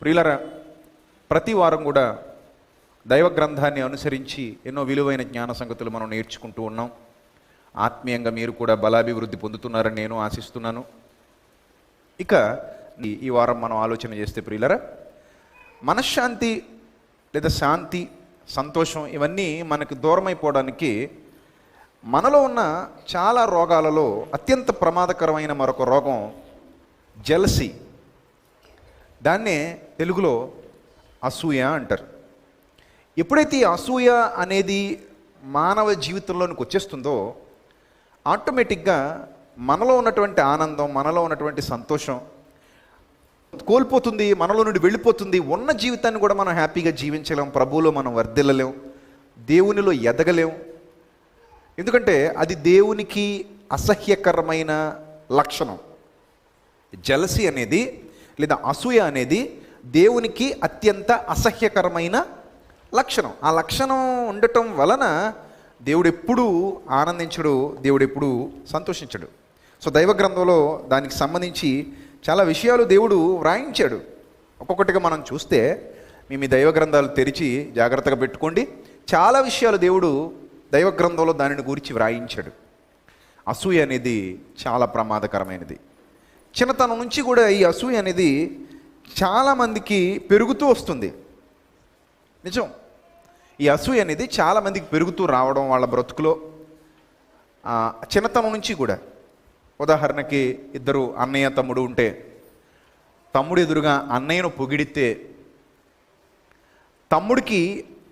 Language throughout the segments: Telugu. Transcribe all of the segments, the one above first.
ప్రియులరా, ప్రతి వారం కూడా దైవ గ్రంథాన్ని అనుసరించి ఎన్నో విలువైన జ్ఞాన సంగతులు మనం నేర్చుకుంటూ ఉన్నాం. ఆత్మీయంగా మీరు కూడా బలాభివృద్ధి పొందుతున్నారని నేను ఆశిస్తున్నాను. ఇక ఈ వారం మనం ఆలోచన చేస్తే ప్రియులరా, మనశ్శాంతి లేదా శాంతి, సంతోషం ఇవన్నీ మనకు దూరమైపోవడానికి మనలో ఉన్న చాలా రోగాలలో అత్యంత ప్రమాదకరమైన మరొక రోగం జెలసీ. దాన్నే తెలుగులో అసూయ అంటారు. ఎప్పుడైతే ఈ అసూయ అనేది మానవ జీవితంలోనికి వచ్చేస్తుందో ఆటోమేటిక్గా మనలో ఉన్నటువంటి ఆనందం, మనలో ఉన్నటువంటి సంతోషం కోల్పోతుంది, మనలో నుండి వెళ్ళిపోతుంది. ఉన్న జీవితాన్ని కూడా మనం హ్యాపీగా జీవించలేం, ప్రభువులో మనం వర్ధిల్లలేం, దేవునిలో ఎదగలేం. ఎందుకంటే అది దేవునికి అసహ్యకరమైన లక్షణం. జెలసీ అనేది లేదా అసూయ అనేది దేవునికి అత్యంత అసహ్యకరమైన లక్షణం. ఆ లక్షణం ఉండటం వలన దేవుడు ఎప్పుడూ ఆనందించడు, దేవుడు ఎప్పుడూ సంతోషించడు. సో దైవ గ్రంథంలో దానికి సంబంధించి చాలా విషయాలు దేవుడు వ్రాయించాడు. ఒక్కొక్కటిగా మనం చూస్తే మీ దైవ గ్రంథాలు తెరిచి జాగ్రత్తగా పెట్టుకోండి. చాలా విషయాలు దేవుడు దైవ గ్రంథంలో దానిని గురించి వ్రాయించాడు. అసూయ అనేది చాలా ప్రమాదకరమైనది. చిన్నతనం నుంచి కూడా ఈ అసూయ అనేది చాలామందికి పెరుగుతూ వస్తుంది. నిజం, ఈ అసూయ అనేది చాలామందికి పెరుగుతూ రావడం వాళ్ళ బ్రతుకులో చిన్నతనం నుంచి కూడా. ఉదాహరణకి ఇద్దరు అన్నయ్య తమ్ముడు ఉంటే తమ్ముడు ఎదురుగా అన్నయ్యను పొగిడితే తమ్ముడికి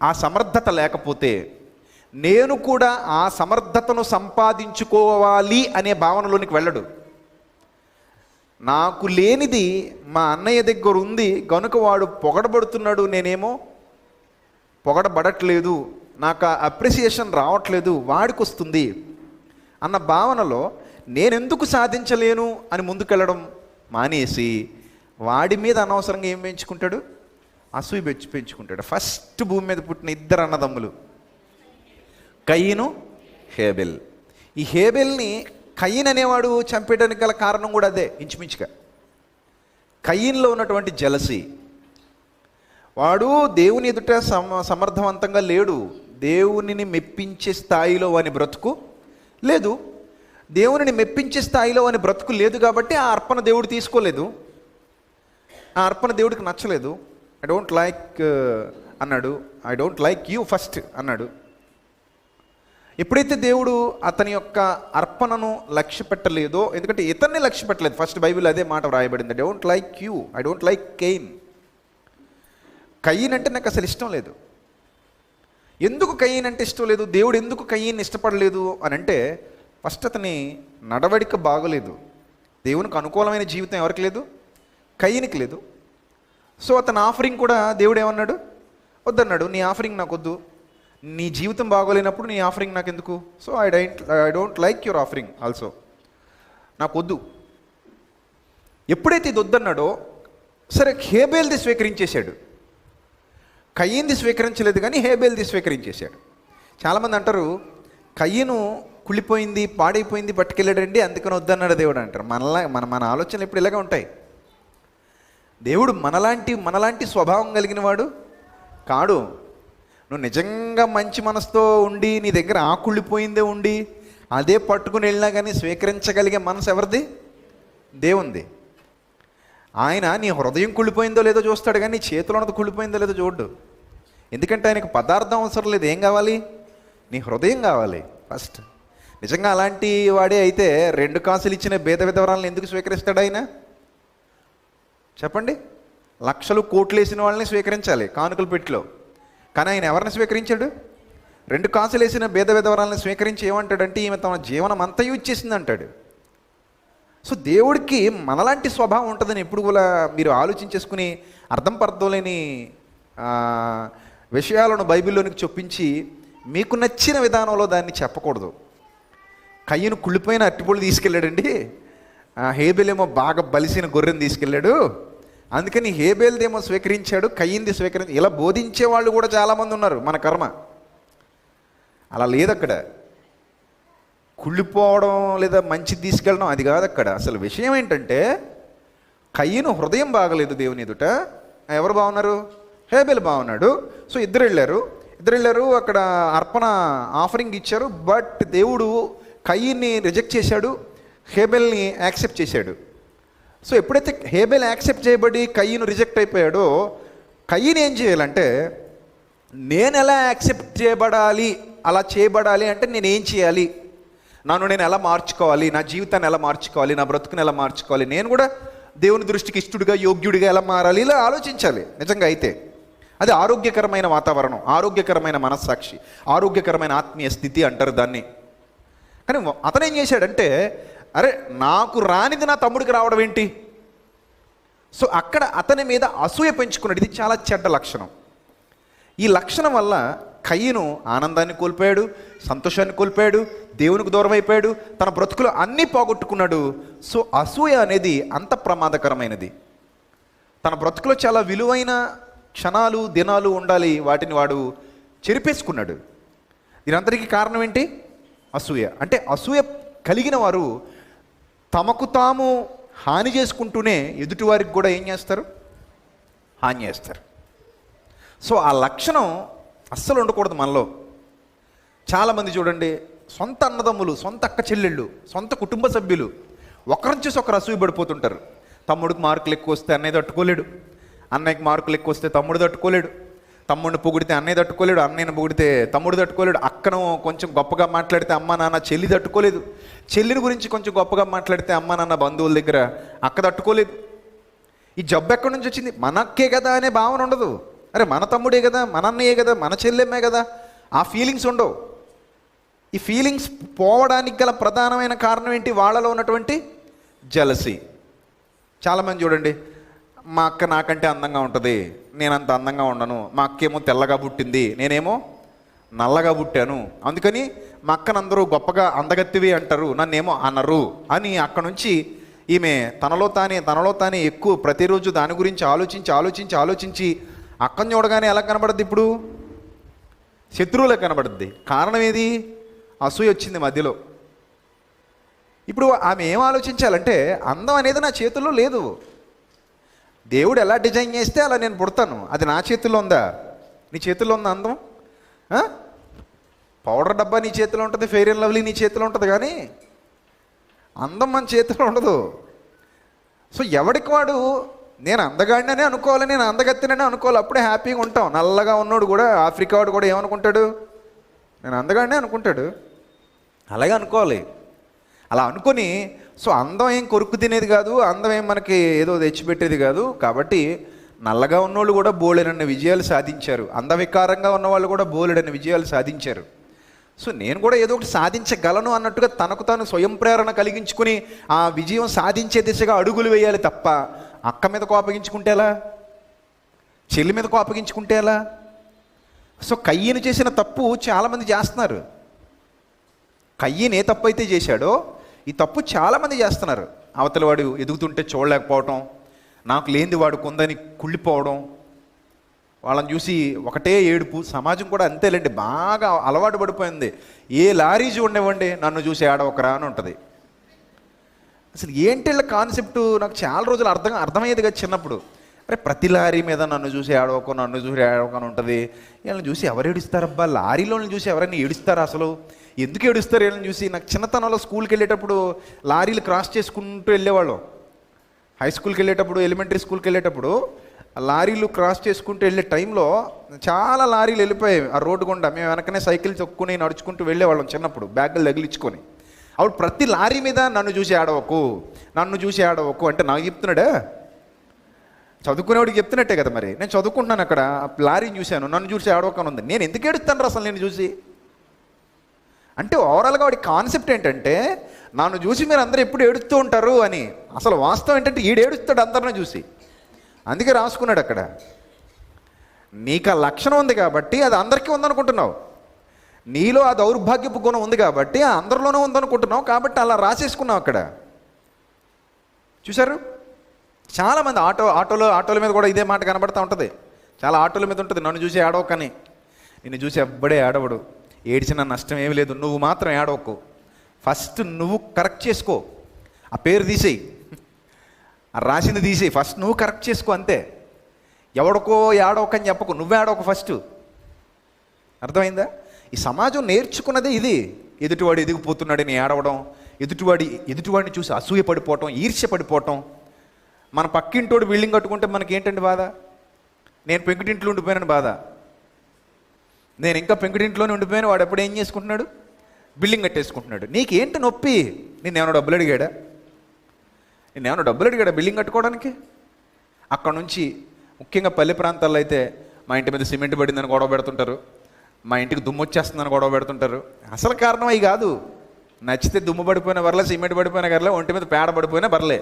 ఆ సమర్థత లేకపోతే నేను కూడా ఆ సమర్థతను సంపాదించుకోవాలి అనే భావనలోనికి వెళ్ళడు. నాకు లేనిది మా అన్నయ్య దగ్గర ఉంది కనుక వాడు పొగడబడుతున్నాడు, నేనేమో పొగడబడట్లేదు, నాకు ఆ అప్రిసియేషన్ రావట్లేదు, వాడికి వస్తుంది అన్న భావనలో నేనెందుకు సాధించలేను అని ముందుకెళ్ళడం మానేసి వాడి మీద అనవసరంగా ఏం పెంచుకుంటాడు? అసూయ పెంచుకుంటాడు. ఫస్ట్ భూమి మీద పుట్టిన ఇద్దరు అన్నదమ్ములు కయీను, హేబెల్. ఈ హేబెల్ని కయీన్ అనేవాడు చంపేయడానికి గల కారణం కూడా అదే. ఇంచుమించుగా కయీన్లో ఉన్నటువంటి జెలసీ. వాడు దేవుని ఎదుట సమర్థవంతంగా లేడు, దేవునిని మెప్పించే స్థాయిలో వాని బ్రతుకు లేదు. దేవునిని మెప్పించే స్థాయిలో వాని బ్రతుకు లేదు కాబట్టి ఆ అర్పణ దేవుడు తీసుకోలేదు, ఆ అర్పణ దేవుడికి నచ్చలేదు. ఐ డోంట్ లైక్ అన్నాడు, I don't like you first అన్నాడు. ఎప్పుడైతే దేవుడు అతని యొక్క అర్పణను లక్ష్య పెట్టలేదో, ఎందుకంటే ఇతన్ని లక్ష్య పెట్టలేదు, ఫస్ట్ బైబిల్ అదే మాట వ్రాయబడింది, I don't like you, I don't like Cain. Cain అంటే నాకు అసలు ఇష్టం లేదు. ఎందుకు కయీన్ అంటే ఇష్టం లేదు, దేవుడు ఎందుకు కయీన్ ఇష్టపడలేదు అని అంటే ఫస్ట్ అతని నడవడిక బాగోలేదు. దేవునికి అనుకూలమైన జీవితం ఎవరికి లేదు? కయీన్కి లేదు. సో అతని ఆఫరింగ్ కూడా దేవుడు ఏమన్నాడు? వద్దన్నాడు, నీ ఆఫరింగ్ నాకు వద్దు, నీ జీవితం బాగోలేనప్పుడు నీ ఆఫరింగ్ నాకు ఎందుకు? So I don't like your offering also, నాకు వద్దు. ఎప్పుడైతే ఇది వద్దన్నాడో సరే హేబేల్ది స్వీకరించేశాడు. కయీన్ది స్వీకరించలేదు కానీ హేబేల్ది స్వీకరించేశాడు. చాలామంది అంటారు కయీను కుళ్ళిపోయింది, పాడైపోయింది, పట్టుకెళ్ళాడండి అందుకని వద్దన్నాడు దేవుడు అంటారు. మన ఆలోచనలు ఎప్పుడు ఇలాగే ఉంటాయి. దేవుడు మనలాంటి స్వభావం కలిగిన వాడు కాడు. నువ్వు నిజంగా మంచి మనసుతో ఉండి నీ దగ్గర ఆ కుళ్ళిపోయిందే ఉండి అదే పట్టుకుని వెళ్ళినా కానీ స్వీకరించగలిగే మనసు ఎవరిది? దేవుంది. ఆయన నీ హృదయం కుళ్ళిపోయిందో లేదో చూస్తాడు కానీ నీ చేతిలో ఉన్నది కుళ్ళిపోయిందో లేదో చూడ్డు. ఎందుకంటే ఆయనకు పదార్థం అవసరం లేదు, ఏం కావాలి? నీ హృదయం కావాలి ఫస్ట్. నిజంగా అలాంటి వాడే అయితే 2 కాసులు ఇచ్చిన భేద విధవరాలను ఎందుకు స్వీకరిస్తాడు ఆయన? చెప్పండి. లక్షలు కోట్లు వేసిన వాళ్ళని స్వీకరించాలి కానుకల పెట్టిలో, కానీ ఆయన ఎవరిని స్వీకరించాడు? 2 కాసులు వేసిన భేద విధవరాలను స్వీకరించి ఏమంటాడంటే ఈమె తమ జీవనం అంతయు ఇచ్చేసింది అంటాడు. సో దేవుడికి మనలాంటి స్వభావం ఉంటుందని ఎప్పుడు కూడా మీరు ఆలోచించేసుకుని అర్థం లేని విషయాలను బైబిల్లోనికి చొప్పించి మీకు నచ్చిన విధానంలో దాన్ని చెప్పకూడదు. కయ్యను కుళ్ళిపోయిన అట్టిపొళ్ళు తీసుకెళ్ళాడండి, హేబెల్ ఏమో బాగా బలిసిన గొర్రెని తీసుకెళ్ళాడు, అందుకని హేబెల్దేమో స్వీకరించాడు, కయ్యింది ఇలా బోధించే వాళ్ళు కూడా చాలామంది ఉన్నారు. మన కర్మ అలా లేదు. అక్కడ కుళ్ళిపోవడం లేదా మంచిది తీసుకెళ్ళడం అది కాదు. అక్కడ అసలు విషయం ఏంటంటే కయ్యను హృదయం బాగలేదు దేవుని ఎదుట, ఎవరు బాగున్నారు? హేబెల్ బాగున్నాడు. సో ఇద్దరు వెళ్ళారు, అక్కడ అర్పణ ఆఫరింగ్ ఇచ్చారు. బట్ దేవుడు కయీన్ని రిజెక్ట్ చేశాడు, హేబెల్ని యాక్సెప్ట్ చేశాడు. సో ఎప్పుడైతే హేబెల్ యాక్సెప్ట్ చేయబడి కయీను రిజెక్ట్ అయిపోయాడో, కయీని ఏం చేయాలంటే, నేను ఎలా యాక్సెప్ట్ చేయబడాలి, అలా చేయబడాలి అంటే నేను ఏం చేయాలి, నేను ఎలా మార్చుకోవాలి, నా జీవితాన్ని ఎలా మార్చుకోవాలి, నా బ్రతుకుని ఎలా మార్చుకోవాలి, నేను కూడా దేవుని దృష్టికి ఇష్టడుగా యోగ్యుడిగా ఎలా మారాలి, ఇలా ఆలోచించాలి. నిజంగా అయితే అది ఆరోగ్యకరమైన వాతావరణం, ఆరోగ్యకరమైన మనస్సాక్షి, ఆరోగ్యకరమైన ఆత్మీయ స్థితి అంటారు దాన్ని. కానీ అతను ఏం చేశాడంటే, అరే నాకు రానిది నా తమ్ముడికి రావడం ఏంటి? సో అక్కడ అతని మీద అసూయ పెంచుకున్నాడు. ఇది చాలా చెడ్డ లక్షణం. ఈ లక్షణం వల్ల కయీను ఆనందాన్ని కోల్పోయాడు, సంతోషాన్ని కోల్పోయాడు, దేవునికి దూరం అయిపోయాడు, తన బ్రతుకులు అన్నీ పోగొట్టుకున్నాడు. సో అసూయ అనేది అంత ప్రమాదకరమైనది. తన బ్రతుకులో చాలా విలువైన క్షణాలు, దినాలు ఉండాలి, వాటిని వాడు చెరిపేసుకున్నాడు. దీనంతటికీ కారణం ఏంటి? అసూయ. అంటే అసూయ కలిగిన వారు తమకు తాము హాని చేసుకుంటూనే ఎదుటివారికి కూడా ఏం చేస్తారు? హాని చేస్తారు. సో ఆ లక్షణం అస్సలు ఉండకూడదు మనలో. చాలామంది చూడండి, సొంత అన్నదమ్ములు, సొంత అక్క చెల్లెళ్ళు, సొంత కుటుంబ సభ్యులు ఒకరిని చూసి ఒకరు అసూయ పడిపోతుంటారు. తమ్ముడికి మార్కులు ఎక్కువ వస్తే అన్నయ్య తట్టుకోలేడు, అన్నయ్యకి మార్కులు ఎక్కువ వస్తే తమ్ముడు తట్టుకోలేడు, తమ్ముడిని పొగిడితే అన్నయ్య తట్టుకోలేడు, అన్నయ్యని పొగిడితే తమ్ముడు తట్టుకోలేడు, అక్కను కొంచెం గొప్పగా మాట్లాడితే అమ్మ నాన్న చెల్లి తట్టుకోలేదు, చెల్లిని గురించి కొంచెం గొప్పగా మాట్లాడితే అమ్మ నాన్న బంధువుల దగ్గర అక్క తట్టుకోలేదు. ఈ జబ్బు ఎక్కడి నుంచి వచ్చింది? మనక్కే కదా అనే భావన ఉండదు. అరే మన తమ్ముడే కదా, మన అన్నయ్యే కదా, మన చెల్లెమ్మే కదా, ఆ ఫీలింగ్స్ ఉండవు. ఈ ఫీలింగ్స్ పోవడానికి గల ప్రధానమైన కారణం ఏంటి? వాళ్ళలో ఉన్నటువంటి జలసీ. చాలామంది చూడండి, మా అక్క నాకంటే అందంగా ఉంటుంది, నేనంత అందంగా ఉండను, మా అక్కేమో తెల్లగా పుట్టింది, నేనేమో నల్లగా పుట్టాను, అందుకని మా అక్కను అందరూ గొప్పగా అందగత్తివి అంటారు, నన్నేమో అనరు అని అక్కడ నుంచి ఈమె తనలో తానే ఎక్కువ ప్రతిరోజు దాని గురించి ఆలోచించి అక్కను చూడగానే ఎలా కనబడుద్ది? ఇప్పుడు శత్రువులా కనబడుద్ది. కారణం ఏది? అసూయ వచ్చింది మధ్యలో. ఇప్పుడు ఆమె ఏం ఆలోచించాలంటే, అందం అనేది నా చేతుల్లో లేదు, దేవుడు ఎలా డిజైన్ చేస్తే అలా నేను పుడతాను, అది నా చేతుల్లో ఉందా? నీ చేతుల్లో ఉందా అందం? పౌడర్ డబ్బా నీ చేతిలో ఉంటుంది, ఫెయిర్ అండ్ లవ్లీ నీ చేతిలో ఉంటుంది, కానీ అందం మన చేతిలో ఉండదు. సో ఎవడికి వాడు నేను అందగాడిననే అనుకోవాలి, నేను అందగత్తిననే అనుకోవాలి, అప్పుడే హ్యాపీగా ఉంటాం. నల్లగా ఉన్నోడు కూడా, ఆఫ్రికా వాడు కూడా ఏమనుకుంటాడు? నేను అందగాడినే అనుకుంటాడు. అలాగే అనుకోవాలి. అలా అనుకొని, సో అందం ఏం కొరుకు తినేది కాదు, అందం ఏం మనకి ఏదో తెచ్చిపెట్టేది కాదు. కాబట్టి నల్లగా ఉన్నోళ్ళు కూడా బోలెడన్న విజయాలు సాధించారు, అందవికారంగా ఉన్నవాళ్ళు కూడా బోలెడన్న విజయాలు సాధించారు. సో నేను కూడా ఏదో ఒకటి సాధించగలను అన్నట్టుగా తనకు తాను స్వయం ప్రేరణ కలిగించుకుని ఆ విజయం సాధించే దిశగా అడుగులు వేయాలి తప్ప, అక్క మీద కోపగించుకుంటే ఎలా, చెల్లి మీద కోపగించుకుంటే ఎలా? సో కయ్యను చేసిన తప్పు చాలామంది చేస్తున్నారు. కయ్యను ఏ తప్పు అయితే చేశాడో ఈ తప్పు చాలామంది చేస్తున్నారు. అవతల వాడు ఎదుగుతుంటే చూడలేకపోవటం, నాకు లేనిది వాడు కొందని కుళ్ళిపోవడం, వాళ్ళని చూసి ఒకటే ఏడుపు. సమాజం కూడా అంతేలేండి, బాగా అలవాటు పడిపోయింది. ఏ లారీ చూడనివ్వండి, నన్ను చూసి ఏడవకరా అని ఉంటుంది. అసలు ఏంటి వీళ్ళ కాన్సెప్టు? నాకు చాలా రోజులు అర్థమయ్యేది కదా చిన్నప్పుడు. అరే ప్రతి లారీ మీద నన్ను చూసి ఏడవకని ఉంటుంది. వీళ్ళని చూసి ఎవరు ఏడుస్తారబ్బా? లారీలోని చూసి ఎవరైనా ఏడుస్తారా? అసలు ఎందుకు ఏడుస్తారు వీళ్ళని చూసి? నాకు చిన్నతనంలో స్కూల్కి వెళ్ళేటప్పుడు లారీలు క్రాస్ చేసుకుంటూ వెళ్ళేవాళ్ళం. హై స్కూల్కి వెళ్ళేటప్పుడు, ఎలిమెంటరీ స్కూల్కి వెళ్ళేటప్పుడు లారీలు క్రాస్ చేసుకుంటూ వెళ్ళే టైంలో చాలా లారీలు వెళ్ళిపోయాయి ఆ రోడ్డు గుండా. మేము వెనకనే సైకిల్ తొక్కుని నడుచుకుంటూ వెళ్ళేవాళ్ళం చిన్నప్పుడు, బ్యాగులు తగిలించుకొని. అప్పుడు ప్రతి లారీ మీద నన్ను చూసి ఆడవకు అంటే నాకు చెప్తున్నాడా? చదువుకునేవాడికి చెప్తున్నట్టే కదా. మరి నేను చదువుకుంటున్నాను, అక్కడ లారీని చూశాను, నన్ను చూసి ఆడవకని ఉంది, నేను ఎందుకు ఏడుస్తాను అసలు నేను చూసి? అంటే ఓవరాల్గా వాడి కాన్సెప్ట్ ఏంటంటే, నన్ను చూసి మీరు అందరూ ఎప్పుడు ఏడుస్తూ ఉంటారు అని. అసలు వాస్తవం ఏంటంటే ఈడు ఏడుస్తాడు అందరిని చూసి. అందుకే రాసుకున్నాడు అక్కడ. నీకు ఆ లక్షణం ఉంది కాబట్టి అది అందరికీ ఉందనుకుంటున్నావు, నీలో ఆ దౌర్భాగ్యపు గుణం ఉంది కాబట్టి అందరిలోనూ ఉందనుకుంటున్నావు, కాబట్టి అలా రాసేసుకున్నావు అక్కడ. చూశారు, చాలామంది ఆటోల మీద కూడా ఇదే మాట కనబడుతూ ఉంటుంది. చాలా ఆటోల మీద ఉంటుంది, నన్ను చూసి ఏడవకని. నిన్ను చూసి ఎవ్వడే ఏడవడు, ఏడ్చిన నష్టం ఏమీ లేదు, నువ్వు మాత్రం ఏడవకు, ఫస్ట్ నువ్వు కరెక్ట్ చేసుకో, ఆ పేరు తీసేయి, ఆ రాసింది తీసేయి, ఫస్ట్ నువ్వు కరెక్ట్ చేసుకో అంతే. ఎవడికో ఏడవకని చెప్పకు, నువ్వే ఆడవకు ఫస్ట్. అర్థమైందా? ఈ సమాజం నేర్చుకున్నదే ఇది. ఎదుటివాడు ఎదిగిపోతున్నాడని ఏడవడం, ఎదుటివాడిని చూసి అసూయ పడిపోవటం, ఈర్ష్య పడిపోవటం. మన పక్కింటోడు బిల్డింగ్ కట్టుకుంటే మనకి ఏంటండి బాధ? నేను పెంకుటింట్లో ఉండిపోయానని బాధ. నేను ఇంకా పెంకుటింట్లోనే ఉండిపోయాను, వాడు ఎప్పుడు ఏం చేసుకుంటున్నాడు? బిల్డింగ్ కట్టేసుకుంటున్నాడు. నీకేంటి నొప్పి? నేనేమైనా డబ్బులు అడిగాడా? బిల్డింగ్ కట్టుకోవడానికి? అక్కడ నుంచి ముఖ్యంగా పల్లె ప్రాంతాల్లో అయితే మా ఇంటి మీద సిమెంట్ పడిందని గొడవ పెడుతుంటారు, మా ఇంటికి దుమ్ము వచ్చేస్తుందని గొడవ పెడుతుంటారు. అసలు కారణం అవి కాదు. నచ్చితే దుమ్ము పడిపోయినా బరలే, సిమెంట్ పడిపోయినా బరలే, ఒంటి మీద పేడ పడిపోయినా బరలే.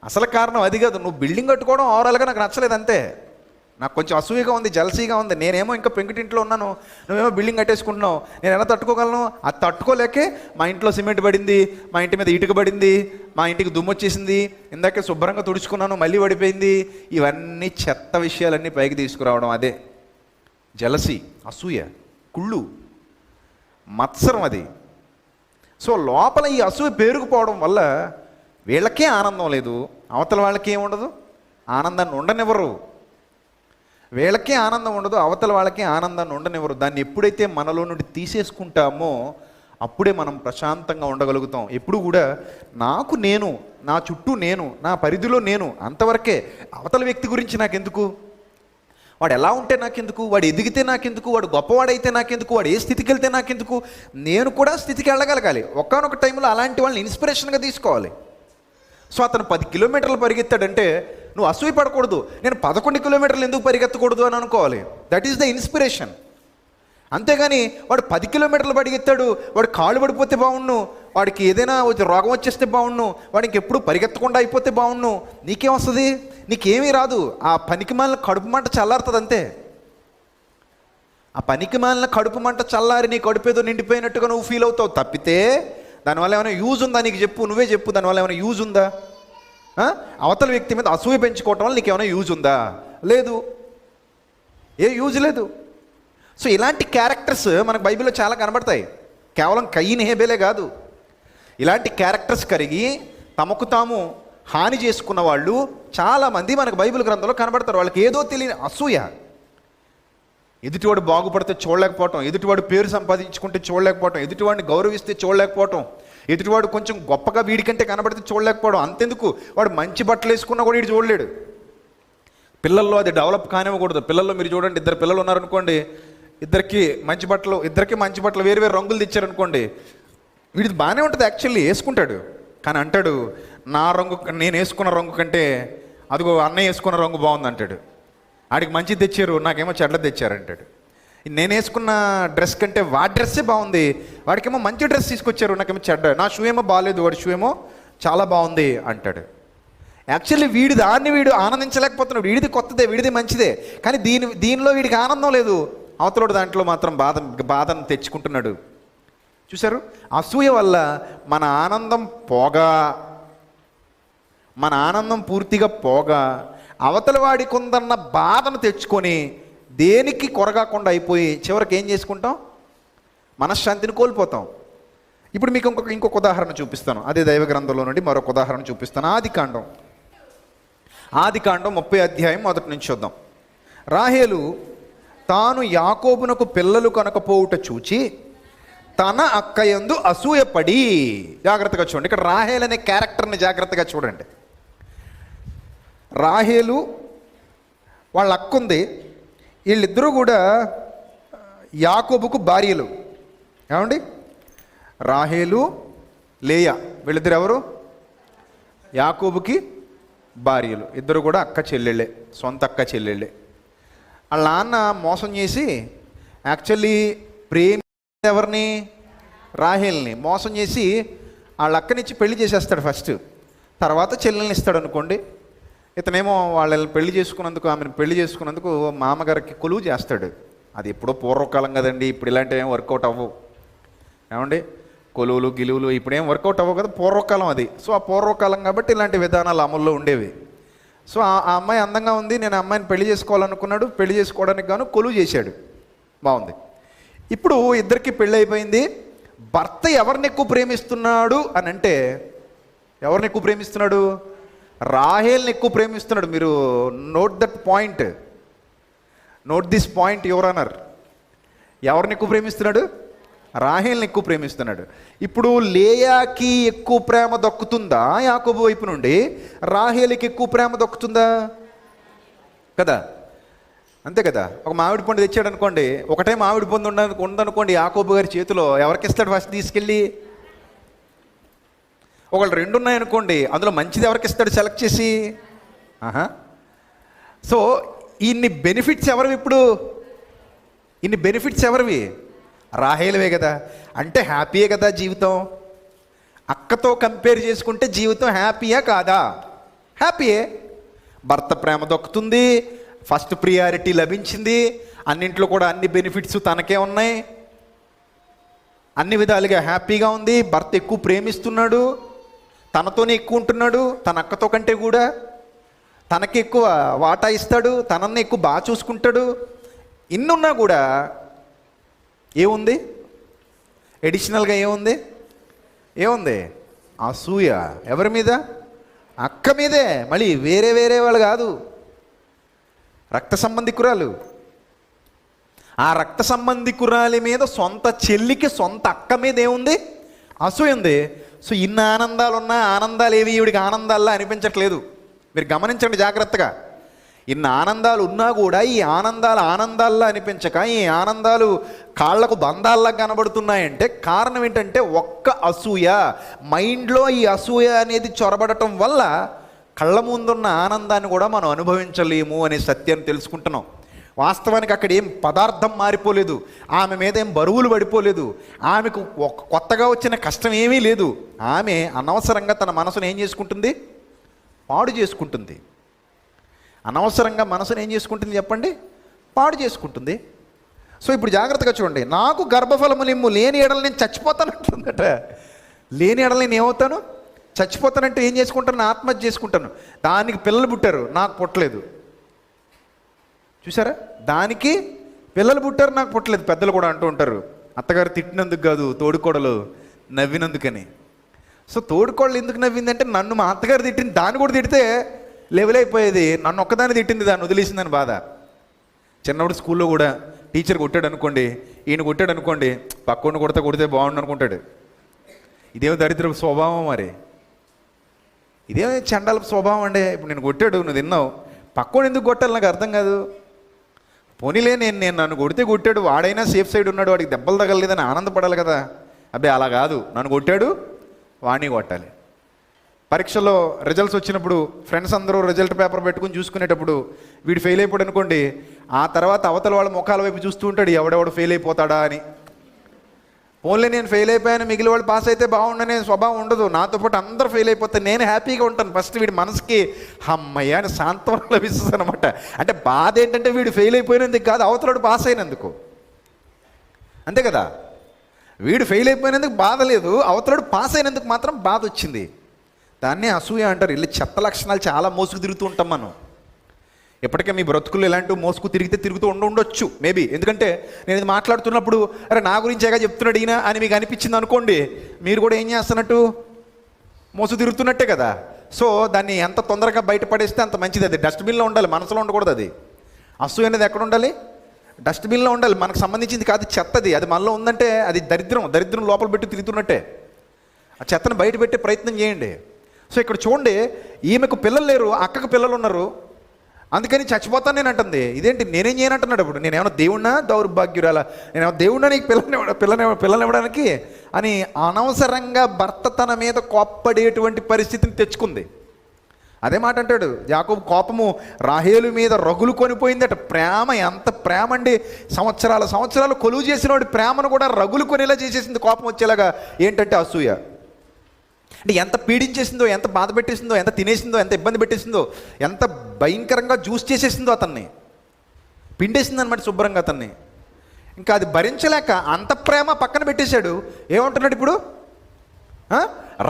అసలు కారణం అది కాదు. నువ్వు బిల్డింగ్ కట్టుకోవడం ఓవరాల్గా నాకు నచ్చలేదు అంతే. నాకు కొంచెం అసూయగా ఉంది, జలసీగా ఉంది. నేనేమో ఇంకా పెంకుటింట్లో ఉన్నాను, నువ్వేమో బిల్డింగ్ కట్టేసుకుంటున్నావు. నేను ఎలా తట్టుకోగలను? అది తట్టుకోలేకే మా ఇంట్లో సిమెంట్ పడింది, మా ఇంటి మీద ఇటుక పడింది, మా ఇంటికి దుమ్ము వచ్చేసింది, ఇందాకే శుభ్రంగా తుడుచుకున్నాను మళ్ళీ పడిపోయింది. ఇవన్నీ చెత్త విషయాలన్నీ పైకి తీసుకురావడం అదే జలసీ, అసూయ, కుళ్ళు, మత్సరం అది. సో లోపల ఈ అసూయ పేరుకుపోవడం వల్ల వీళ్ళకే ఆనందం లేదు, అవతల వాళ్ళకి ఏముండదు, ఆనందాన్ని ఉండనివ్వరు. వీళ్ళకే ఆనందం ఉండదు, అవతల వాళ్ళకే ఆనందాన్ని ఉండనివ్వరు. దాన్ని ఎప్పుడైతే మనలో నుండి తీసేసుకుంటామో అప్పుడే మనం ప్రశాంతంగా ఉండగలుగుతాం. ఎప్పుడు కూడా నాకు నేను, నా చుట్టూ నేను, నా పరిధిలో నేను, అంతవరకే. అవతల వ్యక్తి గురించి నాకెందుకు? వాడు ఎలా ఉంటే నాకెందుకు? వాడు ఎదిగితే నాకెందుకు? వాడు గొప్పవాడైతే నాకెందుకు? వాడు ఏ స్థితికి వెళ్తే నాకెందుకు? నేను కూడా స్థితికి వెళ్ళగలగాలి. ఒకానొక టైంలో అలాంటి వాళ్ళని ఇన్స్పిరేషన్గా తీసుకోవాలి. సో అతను 10 కిలోమీటర్లు పరిగెత్తాడంటే నువ్వు అసూయ పడకూడదు. నేను 11 కిలోమీటర్లు ఎందుకు పరిగెత్తకూడదు అని అనుకోవాలి. That is the inspiration. అంతేగాని వాడు 10 కిలోమీటర్లు పరిగెత్తాడు, వాడు కాళ్ళు పడిపోతే బాగుండు, వాడికి ఏదైనా రోగం వచ్చేస్తే బాగుండు, వాడికి ఎప్పుడు పరిగెత్తకుండా అయిపోతే బాగుండు, నీకేం వస్తుంది? నీకేమీ రాదు. ఆ పనికిమాలిన కడుపు మంట చల్లారుతుంది అంతే. ఆ పనికిమాలిన కడుపు మంట చల్లారి నీ కడుపేదో నిండిపోయినట్టుగా నువ్వు ఫీల్ అవుతావు తప్పితే దానివల్ల ఏమైనా యూజ్ ఉందా? నీకు చెప్పు, నువ్వే చెప్పు, దానివల్ల ఏమైనా యూజ్ ఉందా? అవతల వ్యక్తి మీద అసూయ పెంచుకోవటం వల్ల నీకు ఏమైనా యూజ్ ఉందా? లేదు, ఏ యూజ్ లేదు. సో ఇలాంటి క్యారెక్టర్స్ మనకు బైబిల్లో చాలా కనబడతాయి. కేవలం కయీన్ హేబేలే కాదు, ఇలాంటి క్యారెక్టర్స్ కరిగి తమకు తాము హాని చేసుకున్న వాళ్ళు చాలామంది మనకు బైబిల్ గ్రంథంలో కనబడతారు. వాళ్ళకి ఏదో తెలియని అసూయ, ఎదుటివాడు బాగుపడితే చూడలేకపోవటం, ఎదుటివాడు పేరు సంపాదించుకుంటే చూడలేకపోవటం, ఎదుటివాడిని గౌరవిస్తే చూడలేకపోవటం, ఎదుటివాడు కొంచెం గొప్పగా వీడికంటే కనబడితే చూడలేకపోవడం. అంతెందుకు, వాడు మంచి బట్టలు వేసుకున్నా కూడా వీడు చూడలేడు. పిల్లల్లో అది డెవలప్ కానివ్వకూడదు. పిల్లల్లో మీరు చూడండి, 2 పిల్లలు ఉన్నారనుకోండి, ఇద్దరికి మంచి బట్టలు వేరు వేరు రంగులు తెచ్చారనుకోండి, వీడిది బాగానే ఉంటుంది, యాక్చువల్లీ వేసుకుంటాడు. కానీ అంటాడు, నా రంగు, నేను వేసుకున్న రంగు కంటే అదిగో అన్నయ్య వేసుకున్న రంగు బాగుంది అంటాడు. ఆడికి మంచిది తెచ్చారు, నాకేమో చెడ్డది తెచ్చారంటాడు. నేను వేసుకున్న డ్రెస్ కంటే వాడి డ్రెస్సే బాగుంది, వాడికేమో మంచి డ్రెస్ తీసుకొచ్చారు, నాకేమో చెడ్డ, నా షూ ఏమో బాగాలేదు, వాడి షూ ఏమో చాలా బాగుంది అంటాడు. యాక్చువల్లీ వీడు ఆనందించలేకపోతున్నాడు. వీడిది కొత్తదే, వీడిది మంచిదే, కానీ దీనిలో వీడికి ఆనందం లేదు. అవతలోడు దాంట్లో మాత్రం బాధను తెచ్చుకుంటున్నాడు. చూశారు? అసూయ వల్ల మన ఆనందం పూర్తిగా పోగా అవతల వాడికి ఉందన్న బాధను తెచ్చుకొని దేనికి కొరగాకుండా అయిపోయి చివరికి ఏం చేసుకుంటాం? మనశ్శాంతిని కోల్పోతాం. ఇప్పుడు మీకు ఇంకొక ఉదాహరణ చూపిస్తాను. అదే దైవ గ్రంథంలో నుండి మరొక ఉదాహరణ చూపిస్తాను. ఆదికాండం 30 అధ్యాయం మొదటి నుంచి చూద్దాం. రాహేలు తాను యాకోబునకు పిల్లలు కనకపోవుట చూచి తన అక్కయందు అసూయపడి, జాగ్రత్తగా చూడండి, ఇక్కడ రాహేల్ అనే క్యారెక్టర్ని జాగ్రత్తగా చూడండి. రాహేలు వాళ్ళ అక్కుంది, వీళ్ళిద్దరూ కూడా యాకోబుకు భార్యలు. ఏమండి? రాహేలు, లేయా, వీళ్ళిద్దరు ఎవరు? యాకోబుకి భార్యలు. ఇద్దరు కూడా అక్క చెల్లెళ్ళే, సొంత అక్క చెల్లెళ్ళే. వాళ్ళ నాన్న మోసం చేసి, యాక్చువల్లీ ఎవరిని? రాహేల్ని మోసం చేసి వాళ్ళ అక్కనిచ్చి పెళ్లి చేసేస్తాడు ఫస్ట్. తర్వాత చెల్లెల్ని ఇస్తాడు అనుకోండి. ఇతనేమో వాళ్ళని ఆమెను పెళ్లి చేసుకున్నందుకు మామగారికి కొలువు చేస్తాడు. అది ఎప్పుడో పూర్వకాలం కదండి, ఇప్పుడు ఇలాంటివి ఏం వర్కౌట్ అవ్వవు. ఏమండి? కొలువులు గిలువులు ఇప్పుడేం వర్కౌట్ అవ్వవు కదా, పూర్వకాలం అది. సో ఆ పూర్వకాలం కాబట్టి ఇలాంటి విధానాలు అమల్లో ఉండేవి. సో ఆ అమ్మాయి అందంగా ఉంది, నేను ఆ అమ్మాయిని పెళ్లి చేసుకోవాలనుకున్నాడు. పెళ్లి చేసుకోవడానికి గాను కొలువు చేశాడు. బాగుంది. ఇప్పుడు ఇద్దరికి పెళ్ళి అయిపోయింది. భర్త ఎవరిని ఎక్కువ ప్రేమిస్తున్నాడు అని అంటే, ఎవరిని ఎక్కువ ప్రేమిస్తున్నాడు? రాహేల్ని ఎక్కువ ప్రేమిస్తున్నాడు. మీరు note that point, note this point your honour. ఎవరిని ఎక్కువ ప్రేమిస్తున్నాడు? రాహేల్ని ఎక్కువ ప్రేమిస్తున్నాడు. ఇప్పుడు లేయాకి ఎక్కువ ప్రేమ దక్కుతుందా యాకోబు వైపు నుండి? రాహేల్కి ఎక్కువ ప్రేమ దక్కుతుందా? కదా, అంతే కదా. ఒక మామిడి పండు తెచ్చాడు అనుకోండి, ఒకటే మామిడి పండు ఉందనుకోండి యాకోబు గారి చేతిలో, ఎవరికి ఇస్తాడు ఫస్ట్ తీసుకెళ్ళి? ఒకళ్ళు 2 ఉన్నాయనుకోండి, అందులో మంచిది ఎవరికి ఇస్తాడు సెలెక్ట్ చేసి? సో ఇన్ని బెనిఫిట్స్ ఎవరివి? ఇప్పుడు ఇన్ని బెనిఫిట్స్ ఎవరివి? రాహేలువే కదా. అంటే హ్యాపీయే కదా జీవితం. అక్కతో కంపేర్ చేసుకుంటే జీవితం హ్యాపీయా కాదా? హ్యాపీయే. భర్త ప్రేమ దొక్కుతుంది, ఫస్ట్ ప్రియారిటీ లభించింది, అన్నింట్లో కూడా అన్ని బెనిఫిట్స్ తనకే ఉన్నాయి, అన్ని విధాలుగా హ్యాపీగా ఉంది. భర్త ఎక్కువ ప్రేమిస్తున్నాడు, తనతోనే ఎక్కువ ఉంటున్నాడు, తన అక్కతో కంటే కూడా తనకి ఎక్కువ వాటా ఇస్తాడు, తనని ఎక్కువ బాగా చూసుకుంటాడు. ఇన్నున్నా కూడా ఏముంది? ఎడిషనల్గా ఏముంది? అసూయ. ఎవరి మీద? అక్క మీదే. మళ్ళీ వేరే వాళ్ళు కాదు, రక్త సంబంధికురాలు. ఆ రక్త సంబంధికురాలి మీద సొంత చెల్లికి సొంత అక్క మీద ఏముంది? అసూయ ఉంది. సో ఇన్ని ఆనందాలు ఉన్నా ఆనందాలు ఏవి ఈవిడికి ఆనందాల్లా అనిపించట్లేదు. మీరు గమనించండి జాగ్రత్తగా. ఇన్ని ఆనందాలు ఉన్నా కూడా ఈ ఆనందాల్లా అనిపించక ఈ ఆనందాలు కాళ్లకు బంధాల్లా కనబడుతున్నాయంటే కారణం ఏంటంటే ఒక్క అసూయ. మైండ్లో ఈ అసూయ అనేది చొరబడటం వల్ల కళ్ళ ముందున్న ఆనందాన్ని కూడా మనం అనుభవించలేము అనే సత్యాన్ని తెలుసుకుంటున్నాం. వాస్తవానికి అక్కడ ఏం పదార్థం మారిపోలేదు, ఆమె మీద ఏం బరువులు పడిపోలేదు, ఆమెకు కొత్తగా వచ్చిన కష్టం ఏమీ లేదు. ఆమె అనవసరంగా తన మనసును ఏం చేసుకుంటుంది? పాడు చేసుకుంటుంది. అనవసరంగా మనసును ఏం చేసుకుంటుంది చెప్పండి? పాడు చేసుకుంటుంది. సో ఇప్పుడు జాగ్రత్తగా చూడండి. నాకు గర్భఫలములిమ్ము, లేని ఎడలు నేను చచ్చిపోతానంటుందట. లేని ఎడలు నేను ఏమవుతాను? చచ్చిపోతానంటే ఏం చేసుకుంటాను? ఆత్మహత్య చేసుకుంటాను. దానికి పిల్లలు పుట్టారు, నాకు పుట్టలేదు. చూసారా? దానికి పిల్లలు పుట్టారు, నాకు పుట్టలేదు. పెద్దలు కూడా అంటూ ఉంటారు, అత్తగారు తిట్టినందుకు కాదు, తోడుకోడలు నవ్వినందుకని. సో తోడుకోడలు ఎందుకు నవ్విందంటే నన్ను మా అత్తగారు తిట్టింది, దాన్ని కూడా తిడితే లెవెల్ అయిపోయేది, నన్ను ఒక్కదాన్ని తిట్టింది, దాన్ని వదిలేసిందని బాధ. చిన్నప్పుడు స్కూల్లో కూడా టీచర్ కొట్టాడు అనుకోండి, ఈయన కొట్టాడు అనుకోండి, పక్కన కొడితే బాగుండు అనుకుంటాడు. ఇదేమో దరిద్ర స్వభావం, మరి ఇదేమో చండాల స్వభావం అండి. ఇప్పుడు నేను కొట్టాడు, నువ్వు తిన్నావు, పక్కన ఎందుకు కొట్టాలి నాకు అర్థం కాదు. పోనీలే నేను నన్ను కొట్టాడు, వాడైనా సేఫ్ సైడ్ ఉన్నాడు, వాడికి దెబ్బలు తగలలేదని ఆనందపడాలి కదా. అబ్బే అలా కాదు, నన్ను కొట్టాడు వాడిని కొట్టాలి. పరీక్షలో రిజల్ట్స్ వచ్చినప్పుడు ఫ్రెండ్స్ అందరూ రిజల్ట్ పేపర్ పెట్టుకుని చూసుకునేటప్పుడు వీడు ఫెయిల్ అయిపోయాడు అనుకోండి, ఆ తర్వాత అవతల వాళ్ళ ముఖాల వైపు చూస్తూ ఉంటాడు, ఎవడెవడు ఫెయిల్ అయిపోతాడా అని. ఓన్లీ నేను ఫెయిల్ అయిపోయాను, మిగిలిన వాళ్ళు పాస్ అయితే బాగుండనే స్వభావం ఉండదు. నాతో పాటు అందరూ ఫెయిల్ అయిపోతే నేను హ్యాపీగా ఉంటాను. ఫస్ట్ వీడి మనసుకి అమ్మయ్య అని సాంత్వన లభిస్తుంది అనమాట. అంటే బాధ ఏంటంటే వీడు ఫెయిల్ అయిపోయినందుకు కాదు, అవతలడు పాస్ అయినందుకు. అంతే కదా? వీడు ఫెయిల్ అయిపోయినందుకు బాధ లేదు, అవతలడు పాస్ అయినందుకు మాత్రం బాధ వచ్చింది. దాన్నే అసూయ అంటారు. ఇల్లు చెత్త లక్షణాలు చాలా మోసుకు తిరుగుతూ ఉంటాం మనం. ఎప్పటికే మీ బ్రతుకులు ఇలాంటివి మోసుకు తిరుగుతూ ఉండొచ్చు మేబీ. ఎందుకంటే నేను ఇది మాట్లాడుతున్నప్పుడు అరే నా గురించేగా చెప్తున్నాడు ఈయన అని మీకు అనిపించింది అనుకోండి, మీరు కూడా ఏం చేస్తున్నట్టు? మోసు తిరుగుతున్నట్టే కదా. సో దాన్ని ఎంత తొందరగా బయటపడేస్తే అంత మంచిది. అది డస్ట్బిన్లో ఉండాలి, మనసులో ఉండకూడదు. అది అసూయ అనేది ఎక్కడ ఉండాలి? డస్ట్బిన్లో ఉండాలి. మనకు సంబంధించింది కాదు, చెత్తది. అది మనలో ఉందంటే అది దరిద్రం లోపల పెట్టి తిరుగుతున్నట్టే. ఆ చెత్తను బయట పెట్టే ప్రయత్నం చేయండి. సో ఇక్కడ చూడండి, ఈమెకు పిల్లలు లేరు, అక్కకు పిల్లలు ఉన్నారు, అందుకని చచ్చిపోతాను నేను అంటుంది. ఇదేంటి, నేనేం చేయనంటున్నాడు. ఇప్పుడు నేనేమన్నా దేవుణ్ణా? దౌర్భాగ్యురాలా? నేనేమో దేవుణ్ణా నీకు పిల్లల్ని ఇవ్వడానికి అని అనవసరంగా భర్త తన మీద కోప్పడేటువంటి పరిస్థితిని తెచ్చుకుంది. అదే మాట అంటాడు యాకోబు, కోపము రాహేలు మీద రగులు కొనిపోయిందట. ప్రేమ ఎంత ప్రేమ అండి! సంవత్సరాలు కొలువు చేసిన వాడి ప్రేమను కూడా రగులు కొనేలా చేసేసింది, కోపం వచ్చేలాగా. ఏంటంటే అసూయ. అంటే ఎంత పీడించేసిందో, ఎంత బాధ పెట్టేసిందో, ఎంత తినేసిందో, ఎంత ఇబ్బంది పెట్టేసిందో, ఎంత భయంకరంగా జ్యూస్ చేసేసిందో, అతన్ని పిండేసింది అనమాట శుభ్రంగా అతన్ని. ఇంకా అది భరించలేక అంత ప్రేమ పక్కన పెట్టేశాడు. ఏమంటున్నాడు ఇప్పుడు?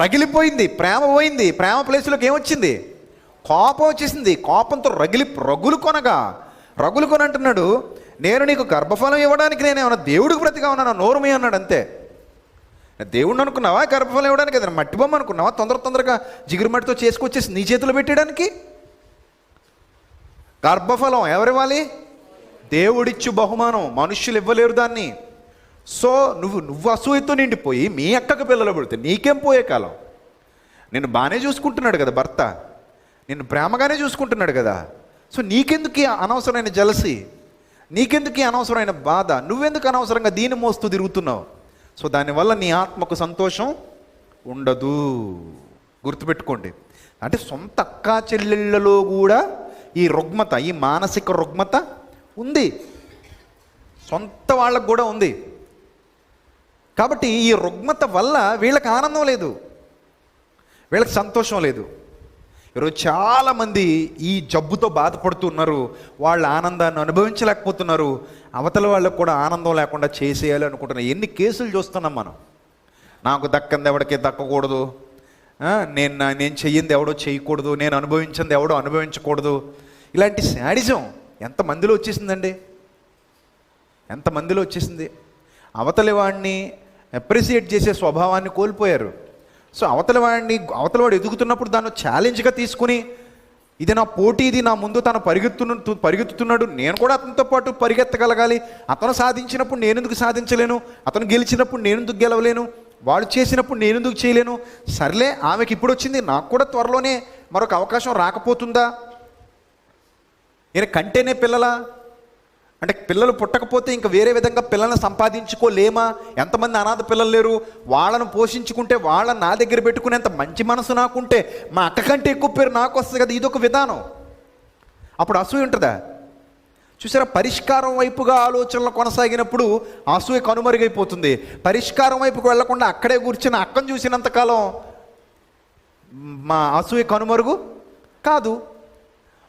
రగిలిపోయింది, ప్రేమ పోయింది. ప్రేమ ప్లేస్లోకి ఏమొచ్చింది? కోపం వచ్చేసింది. కోపంతో రగులు కొని అంటున్నాడు, నేను నీకు గర్భఫలం ఇవ్వడానికి నేను ఏమన్నా దేవుడికి ప్రతిగా ఉన్నాను? నోరుమి అన్నాడు. అంతే. దేవుణ్ణి అనుకున్నావా గర్భఫలం ఇవ్వడానికి? అది మట్టి బొమ్మ అనుకున్నావా తొందరగా జిగురు మట్టితో చేసుకొచ్చేసి నీ చేతిలో పెట్టడానికి? గర్భఫలం ఎవరివ్వాలి? దేవుడిచ్చు బహుమానం, మనుష్యులు ఇవ్వలేరు దాన్ని. సో నువ్వు అసూయతో నిండిపోయి మీ అక్కకు పిల్లలు పుడితే నీకేం పోయే కాలం? నిన్ను బాగానే చూసుకుంటున్నాడు కదా భర్త, నిన్ను ప్రేమగానే చూసుకుంటున్నాడు కదా. సో నీకెందుకు అనవసరమైన జలసి, నీకెందుకు అనవసరమైన బాధ, నువ్వెందుకు అనవసరంగా దీన్ని మోస్తూ తిరుగుతున్నావు? సో దానివల్ల నీ ఆత్మకు సంతోషం ఉండదు. గుర్తుపెట్టుకోండి. అంటే సొంత అక్కా చెల్లెళ్ళలో కూడా ఈ రుగ్మత, ఈ మానసిక రుగ్మత ఉంది, సొంత వాళ్ళకు కూడా ఉంది. కాబట్టి ఈ రుగ్మత వల్ల వీళ్ళకి ఆనందం లేదు, వీళ్ళకి సంతోషం లేదు. ఈరోజు చాలామంది ఈ జబ్బుతో బాధపడుతున్నారు, వాళ్ళ ఆనందాన్ని అనుభవించలేకపోతున్నారు, అవతల వాళ్ళకు కూడా ఆనందం లేకుండా చేసేయాలి అనుకుంటున్నారు. ఎన్ని కేసులు చూస్తున్నాం మనం. నాకు దక్కంది ఎవడికి దక్కకూడదు, నేను చెయ్యింది ఎవడో చేయకూడదు, నేను అనుభవించింది ఎవడో అనుభవించకూడదు. ఇలాంటి శాడిజం ఎంతమందిలో వచ్చేసిందండి, ఎంతమందిలో వచ్చేసింది. అవతలి వాడిని అప్రిసియేట్ చేసే స్వభావాన్ని కోల్పోయారు. సో అవతలవాడు ఎదుగుతున్నప్పుడు దాన్ని ఛాలెంజ్గా తీసుకుని, ఇది నా పోటీ, ఇది నా ముందు తను పరిగెత్తుతున్నాడు, నేను కూడా అతనితో పాటు పరిగెత్తగలగాలి, అతను సాధించినప్పుడు నేనెందుకు సాధించలేను, అతను గెలిచినప్పుడు నేనెందుకు గెలవలేను, వాడు చేసినప్పుడు నేనెందుకు చేయలేను, సర్లే ఆమెకి ఇప్పుడు వచ్చింది, నాకు కూడా త్వరలోనే మరొక అవకాశం రాకపోతుందా, నేను కంటేనే పిల్లలా, అంటే పిల్లలు పుట్టకపోతే ఇంకా వేరే విధంగా పిల్లల్ని సంపాదించుకోలేమా? ఎంతమంది అనాథ పిల్లలు లేరు, వాళ్ళను పోషించుకుంటే వాళ్ళని నా దగ్గర పెట్టుకునేంత మంచి మనసు నాకుంటే మా అక్క కంటే ఎక్కువ పేరు నాకు వస్తుంది కదా. ఇదొక విధానం. అప్పుడు అసూయ ఉంటుందా? చూసారా, పరిష్కారం వైపుగా ఆలోచనలు కొనసాగినప్పుడు అసూయ కనుమరుగైపోతుంది. పరిష్కారం వైపుకు వెళ్లకుండా అక్కడే కూర్చుని అక్కను చూసినంతకాలం మా అసూయ కనుమరుగు కాదు.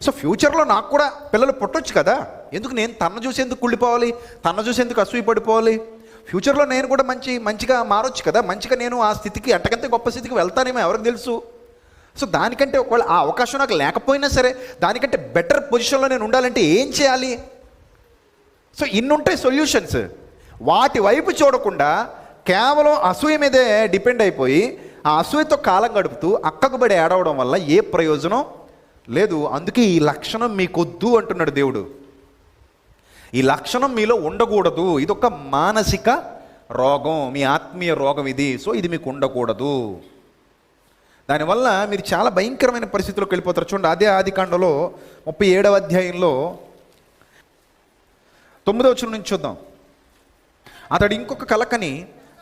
సో ఫ్యూచర్లో నాకు కూడా పిల్లలు పుట్టొచ్చు కదా, ఎందుకు నేను తన చూసి ఎందుకు కుళ్ళిపోవాలి, తన చూసి ఎందుకు అసూయ పడిపోవాలి? ఫ్యూచర్లో నేను కూడా మంచిగా మారొచ్చు కదా, మంచిగా నేను ఆ స్థితికి అంతకంటే గొప్ప స్థితికి వెళ్తానేమో ఎవరికి తెలుసు. సో దానికంటే ఒకవేళ ఆ అవకాశం నాకు లేకపోయినా సరే దానికంటే బెటర్ పొజిషన్లో నేను ఉండాలంటే ఏం చేయాలి? సో ఇన్నుంటాయి సొల్యూషన్స్. వాటి వైపు చూడకుండా కేవలం అసూయ మీదే డిపెండ్ అయిపోయి ఆ అసూయతో కాలం గడుపుతూ అక్కకు బడి ఏడవడం వల్ల ఏ ప్రయోజనం లేదు. అందుకే ఈ లక్షణం మీకొద్దు అంటున్నాడు దేవుడు. ఈ లక్షణం మీలో ఉండకూడదు. ఇదొక మానసిక రోగం, మీ ఆత్మీయ రోగం ఇది. సో ఇది మీకు ఉండకూడదు. దానివల్ల మీరు చాలా భయంకరమైన పరిస్థితుల్లోకి వెళ్ళిపోతారు. చూడండి, అదే ఆదికాండలో 37వ అధ్యాయంలో 9వ వచనం నుంచి చూద్దాం. అతడు ఇంకొక కలకని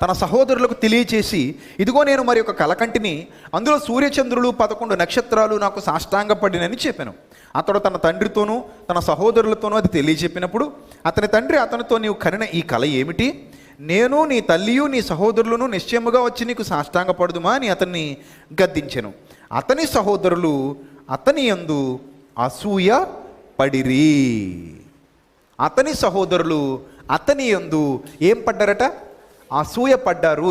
తన సహోదరులకు తెలియచేసి, ఇదిగో నేను మరి ఒక కలకంటిని, అందులో సూర్యచంద్రులు 11 నక్షత్రాలు నాకు సాష్టాంగపడినని చెప్పాను. అతడు తన తండ్రితోనూ తన సహోదరులతోనూ అది తెలియచెప్పినప్పుడు అతని తండ్రి అతనితో, నీవు కనిన ఈ కల ఏమిటి? నేను నీ తల్లియు నీ సహోదరులను నిశ్చయముగా వచ్చి నీకు సాష్టాంగపడుదుమా అని అతన్ని గద్దించెను. అతని సహోదరులు అతని యందు అసూయ పడిరి. అతని సహోదరులు అతని యందు ఏం పడ్డారట? అసూయ పడ్డారు.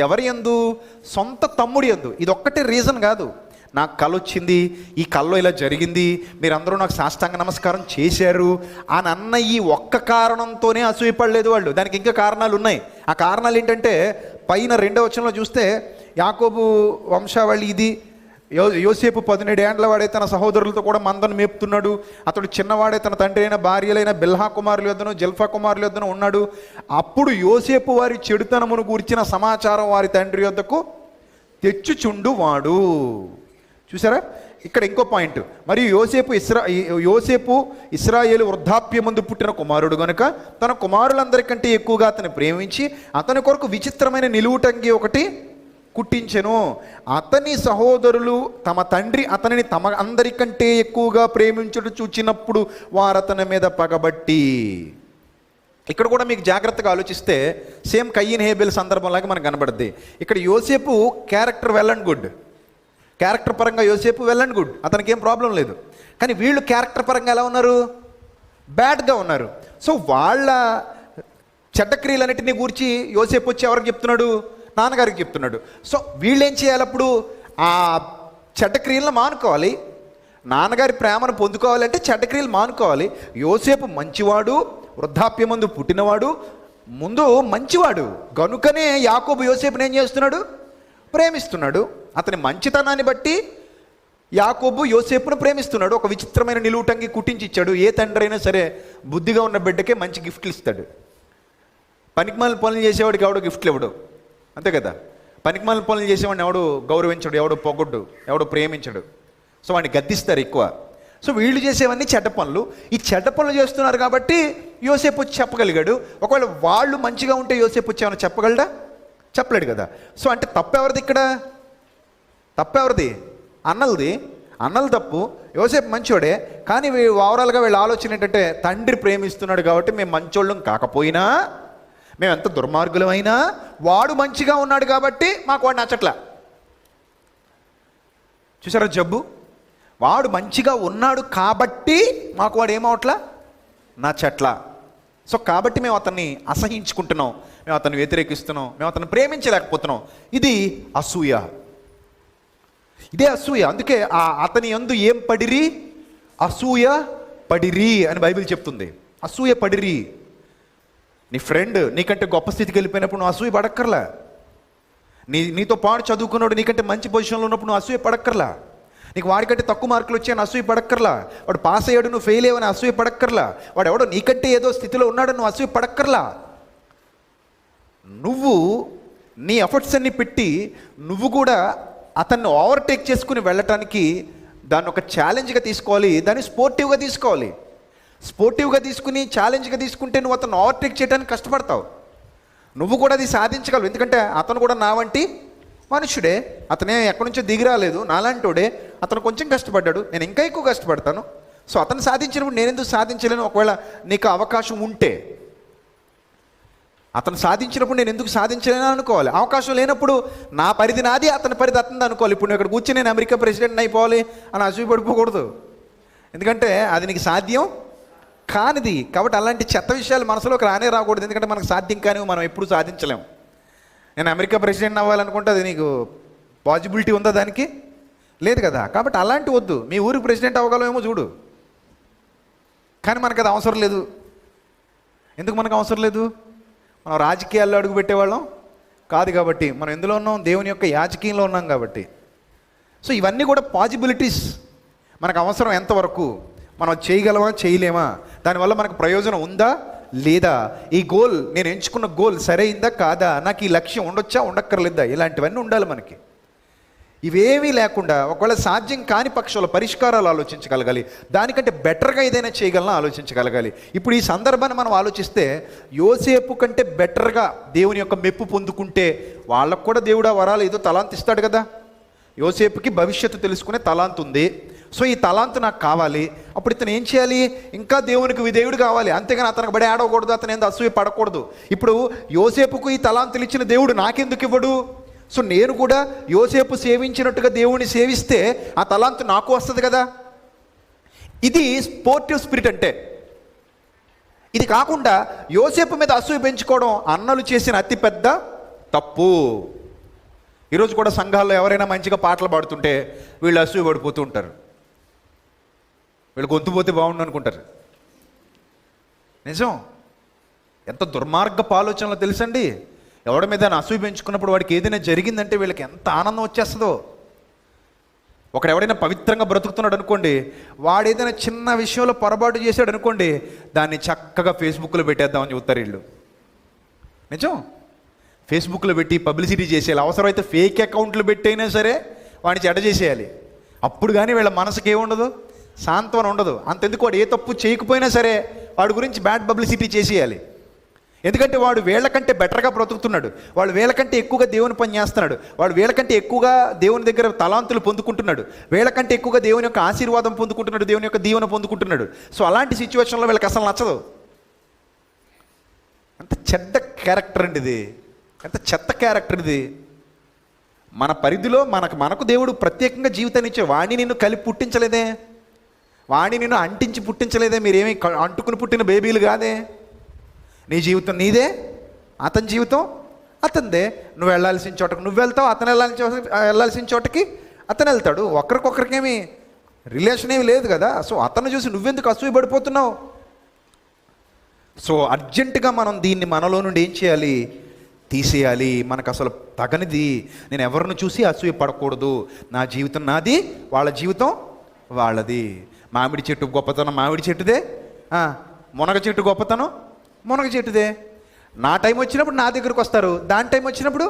ఎవరి యందు? సొంత తమ్ముడి యందు. ఇది ఒక్కటే రీజన్ కాదు. నాకు కళ వచ్చింది, ఈ కళలో ఇలా జరిగింది, మీరందరూ నాకు సాష్టాంగ నమస్కారం చేశారు అని అన్న ఈ ఒక్క కారణంతోనే అసూయపడలేదు వాళ్ళు. దానికి ఇంకా కారణాలు ఉన్నాయి. ఆ కారణాలు ఏంటంటే పైన 2వ వచనంలో చూస్తే యాకోబు వంశావళి ఇది. యోసేపు 17 ఏండ్ల వాడే తన సహోదరులతో కూడా మందను మేపుతున్నాడు. అతడు చిన్నవాడే తన తండ్రి అయిన భార్యలైన బిల్హా కుమారుల యొద్దను జల్ఫా కుమారుల యొద్దను ఉన్నాడు. అప్పుడు యోసేపు వారి చెడుతనమును గూర్చిన సమాచారం వారి తండ్రి యొద్దకు తెచ్చుచుండువాడు. చూసారా, ఇక్కడ ఇంకో పాయింట్. మరియు యోసేపు ఇశ్రాయేలు వృద్ధాప్యమందు పుట్టిన కుమారుడు గనుక తన కుమారులందరికంటే ఎక్కువగా అతన్ని ప్రేమించి అతని కొరకు విచిత్రమైన నిలువుటంగి ఒకటి కుట్టించెను. అతని సహోదరులు తమ తండ్రి అతనిని తమ అందరికంటే ఎక్కువగా ప్రేమించుట చూచినప్పుడు వారు అతని మీద పగబట్టి. ఇక్కడ కూడా మీకు జాగ్రత్తగా ఆలోచిస్తే సేమ్ కయ్యన్ హేబెల్ సందర్భంలాగా మనకు కనబడుద్ది. ఇక్కడ యోసేపు character well and good, character పరంగా యోసేపు వెల్ అండ్ గుడ్, అతనికి ఏం ప్రాబ్లం లేదు. కానీ వీళ్ళు క్యారెక్టర్ పరంగా ఎలా ఉన్నారు? బ్యాడ్గా ఉన్నారు. సో వాళ్ళ చెడ్డ క్రియలన్నిటిని గూర్చి యోసేపు వచ్చి ఎవరికి చెప్తున్నాడు? నాన్నగారికి చెప్తున్నాడు. సో వీళ్ళు ఏం చేయాలి? అప్పుడు ఆ చెడ్డ క్రియలను మానుకోవాలి. నాన్నగారి ప్రేమను పొందుకోవాలంటే చెడ్డ క్రియలు మానుకోవాలి. యోసేపు మంచివాడు, వృద్ధాప్యమందు పుట్టినవాడు, ముందు మంచివాడు గనుకనే యాకోబు యోసేపుని ఏం చేస్తున్నాడు? ప్రేమిస్తున్నాడు. అతని మంచితనాన్ని బట్టి యాకోబు యోసేపును ప్రేమిస్తున్నాడు. ఒక విచిత్రమైన నిలువుటంగి కుట్టించి ఇచ్చాడు. ఏ తండ్రి అయినా సరే బుద్ధిగా ఉన్న బిడ్డకే మంచి గిఫ్ట్లు ఇస్తాడు. పనికిమాలిన పనులు చేసేవాడికి ఎవడో గిఫ్ట్లు ఇవ్వడు, అంతే కదా. పనికిమాలిన పనులు చేసేవాడిని ఎవడు గౌరవించడు, ఎవడు పొగొడ్డు, ఎవడు ప్రేమించడు. సో వాడిని గద్దిస్తారు ఎక్కువ. సో వీళ్ళు చేసేవన్నీ చెడ్డ పనులు. ఈ చెడ్డ పనులు చేస్తున్నారు కాబట్టి యోసేపు వచ్చి చెప్పగలిగాడు. ఒకవేళ వాళ్ళు మంచిగా ఉంటే యోసేపు వచ్చి ఏమైనా చెప్పగలడా? చెప్పలేడు కదా. సో అంటే తప్పెవరిది ఇక్కడ? తప్పెవరిది? అన్నలది. అన్నలు తప్పు. యోసేపు మంచోడే, కానీ ఓవరాల్గా వీళ్ళ ఆలోచన ఏంటంటే తండ్రి ప్రేమిస్తున్నాడు కాబట్టి మేము మంచోళ్ళం కాకపోయినా, మేము ఎంత దుర్మార్గులమైనా వాడు మంచిగా ఉన్నాడు కాబట్టి మాకు వాడు నచ్చట్లా. చూసారా జబ్బు? వాడు మంచిగా ఉన్నాడు కాబట్టి మాకు వాడు ఏమవట్లా? నచ్చట్లా. సో కాబట్టి మేము అతన్ని అసహించుకుంటున్నాం, మేము అతన్ని వ్యతిరేకిస్తున్నాం, మేము అతన్ని ప్రేమించలేకపోతున్నాం. ఇది అసూయ. ఇదే అసూయ. అందుకే అతని యందు ఏం పడిరి? అసూయ పడిరి అని బైబిల్ చెప్తుంది. అసూయ పడిరి. నీ ఫ్రెండ్ నీకంటే గొప్ప స్థితికి వెళ్ళిపోయినప్పుడు నువ్వు అసూయ పడక్కర్లా. నీతో పాటు చదువుకున్నాడు నీకంటే మంచి పొజిషన్లో ఉన్నప్పుడు నువ్వు అసూయ పడక్కర్లా. నీకు వాడికంటే తక్కువ మార్కులు వచ్చాయని అసూయ పడక్కర్లా. వాడు పాస్ అయ్యాడు నువ్వు ఫెయిల్ అయ్యావని అసూయ పడక్కర్లా. వాడు ఎవడో నీకంటే ఏదో స్థితిలో ఉన్నాడు నువ్వు అసూయ పడక్కర్లా. నువ్వు నీ ఎఫర్ట్స్ అన్ని పెట్టి నువ్వు కూడా అతన్ని ఓవర్టేక్ చేసుకుని వెళ్ళటానికి దాన్ని ఒక ఛాలెంజ్గా తీసుకోవాలి, దాన్ని స్పోర్టివ్గా తీసుకోవాలి. స్పోర్టివ్గా తీసుకుని ఛాలెంజ్గా తీసుకుంటే నువ్వు అతను ఓవర్టేక్ చేయడానికి కష్టపడతావు. నువ్వు కూడా అది సాధించగలవు. ఎందుకంటే అతను కూడా నా వంటి మనుషుడే, అతనే ఎక్కడి నుంచో దిగి రాలేదు, నాలాంటోడే. అతను కొంచెం కష్టపడ్డాడు, నేను ఇంకా ఎక్కువ కష్టపడతాను. సో అతను సాధించినప్పుడు నేను ఎందుకు సాధించలేను? ఒకవేళ నీకు అవకాశం ఉంటే, అతను సాధించినప్పుడు నేను ఎందుకు సాధించలేను అనుకోవాలి. అవకాశం లేనప్పుడు నా పరిధి నాది, అతని పరిధి అతనిది అనుకోవాలి. ఇప్పుడు నేను ఇక్కడ కూర్చొని నేను అమెరికా ప్రెసిడెంట్ అయిపోవాలి అని అసూయపడిపోకూడదు, ఎందుకంటే అది నీకు సాధ్యం కానిది. కాబట్టి అలాంటి చెత్త విషయాలు మనసులోకి రాకూడదు, ఎందుకంటే మనకు సాధ్యం కానివి మనం ఎప్పుడు సాధించలేము. నేను అమెరికా ప్రెసిడెంట్ అవ్వాలనుకుంటే అది నీకు పాసిబిలిటీ ఉందా? దానికి లేదు కదా. కాబట్టి అలాంటి వద్దు. మీ ఊరికి ప్రెసిడెంట్ అవ్వగలమేమో చూడు, కానీ మనకు అది అవసరం లేదు. ఎందుకు మనకు అవసరం లేదు? మనం రాజకీయాల్లో అడుగు పెట్టేవాళ్ళం కాదు కాబట్టి. మనం ఎందులో ఉన్నాం? దేవుని యొక్క యాజకీయంలో ఉన్నాం కాబట్టి. సో ఇవన్నీ కూడా పాసిబిలిటీస్. మనకు అవసరం ఎంతవరకు, మనం చేయగలమా చేయలేమా, దానివల్ల మనకు ప్రయోజనం ఉందా లేదా, ఈ గోల్ నేను ఎంచుకున్న గోల్ సరైందా కాదా, నాకు ఈ లక్ష్యం ఉండొచ్చా ఉండక్కర్లేదా, ఇలాంటివన్నీ ఉండాలి మనకి. ఇవేమీ లేకుండా ఒకవేళ సాధ్యం కాని పక్షంలో పరిష్కారాలు ఆలోచించగలగాలి. దానికంటే బెటర్గా ఏదైనా చేయగలనా ఆలోచించగలగాలి. ఇప్పుడు ఈ సందర్భాన్ని మనం ఆలోచిస్తే యోసేపు కంటే బెటర్గా దేవుని యొక్క మెప్పు పొందుకుంటే వాళ్ళకు కూడా దేవుడు ఆ వరాలు ఏదో తలాంత్ ఇస్తాడు కదా. యోసేపుకి భవిష్యత్తు తెలుసుకునే తలాంత్ ఉంది. సో ఈ తలాంతు నాకు కావాలి. అప్పుడు ఇతను ఏం చేయాలి? ఇంకా దేవునికి విధేయుడు కావాలి, అంతేగాని అతనికి బడి ఆడకూడదు, అతను ఏందో అసూయ పడకూడదు. ఇప్పుడు యోసేపుకు ఈ తలాంతులు ఇచ్చిన దేవుడు నాకెందుకు ఇవ్వడు? సో నేను కూడా యోసేపు సేవించినట్టుగా దేవుడిని సేవిస్తే ఆ తలాంతు నాకు వస్తుంది కదా. ఇది స్పోర్టివ్ స్పిరిట్ అంటే. ఇది కాకుండా యోసేపు మీద అసూయ పెంచుకోవడం అన్నలు చేసిన అతిపెద్ద తప్పు. ఈరోజు కూడా సంఘాల్లో ఎవరైనా మంచిగా పాటలు పాడుతుంటే వీళ్ళు అసూయ పడిపోతూ ఉంటారు. వీళ్ళు గొంతు పోతే బాగుండు అనుకుంటారు. నిజం. ఎంత దుర్మార్గపు ఆలోచనలో తెలుసండి. ఎవడి మీద అసూయ పెంచుకున్నప్పుడు వాడికి ఏదైనా జరిగిందంటే వీళ్ళకి ఎంత ఆనందం వచ్చేస్తుందో. ఒకడు ఎవడైనా పవిత్రంగా బ్రతుకుతున్నాడు అనుకోండి, వాడు ఏదైనా చిన్న విషయంలో పొరపాటు చేశాడు అనుకోండి, దాన్ని చక్కగా ఫేస్బుక్లో పెట్టేద్దామని చెబుతారు వీళ్ళు. నిజం. ఫేస్బుక్లో పెట్టి పబ్లిసిటీ చేసేయాలి. అవసరమైతే ఫేక్ అకౌంట్లు పెట్టైనా సరే వాడిని చెడ్డ చేసేయాలి. అప్పుడు కానీ వీళ్ళ మనసుకి ఏముండదు, సాంత్వన ఉండదు. అంతెందుకు వాడు ఏ తప్పు చేయకపోయినా సరే వాడి గురించి బ్యాడ్ పబ్లిసిటీ చేసేయాలి. ఎందుకంటే వాడు వీళ్ళకంటే బెటర్గా బ్రతుకుతున్నాడు, వాడు వీళ్ళకంటే ఎక్కువగా దేవుని పని చేస్తున్నాడు, వాడు వీళ్ళకంటే ఎక్కువగా దేవుని దగ్గర తలాంతులు పొందుకుంటున్నాడు, వీళ్ళకంటే ఎక్కువగా దేవుని యొక్క ఆశీర్వాదం పొందుకుంటున్నాడు, దేవుని యొక్క దీవెన పొందుకుంటున్నాడు. సో అలాంటి సిచ్యువేషన్లో వీళ్ళకి అసలు నచ్చదు. అంత చెడ్డ క్యారెక్టర్ అండి ఇది, ఎంత చెత్త క్యారెక్టర్ ఇది. మన పరిధిలో మనకు దేవుడు ప్రత్యేకంగా జీవితాన్ని ఇచ్చే. వాణ్ణి నిన్ను కలిపి పుట్టించలేదే, వాణ్ణి నిన్ను అంటించి పుట్టించలేదే. మీరేమీ అంటుకుని పుట్టిన బేబీలు కాదే. నీ జీవితం నీదే, అతని జీవితం అతనిదే. నువ్వు వెళ్ళాల్సిన చోటకి నువ్వు వెళ్తావు, అతను వెళ్ళాల్సిన చోటకి అతను వెళ్తాడు. ఒకరికొకరికేమీ రిలేషన్ ఏమి లేదు కదా. సో అతను చూసి నువ్వెందుకు అసూయ పడిపోతున్నావు? సో అర్జెంటుగా మనం దీన్ని మనలో నుండి ఏం చేయాలి? తీసేయాలి. మనకు అసలు తగనిది. నేను ఎవరిని చూసి అసూయ పడకూడదు. నా జీవితం నాది, వాళ్ళ జీవితం వాళ్ళది. మామిడి చెట్టు గొప్పతనం మామిడి చెట్టుదే, మునగ చెట్టు గొప్పతనం మునగ చెట్టుదే. నా టైం వచ్చినప్పుడు నా దగ్గరికి వస్తారు, దాని టైం వచ్చినప్పుడు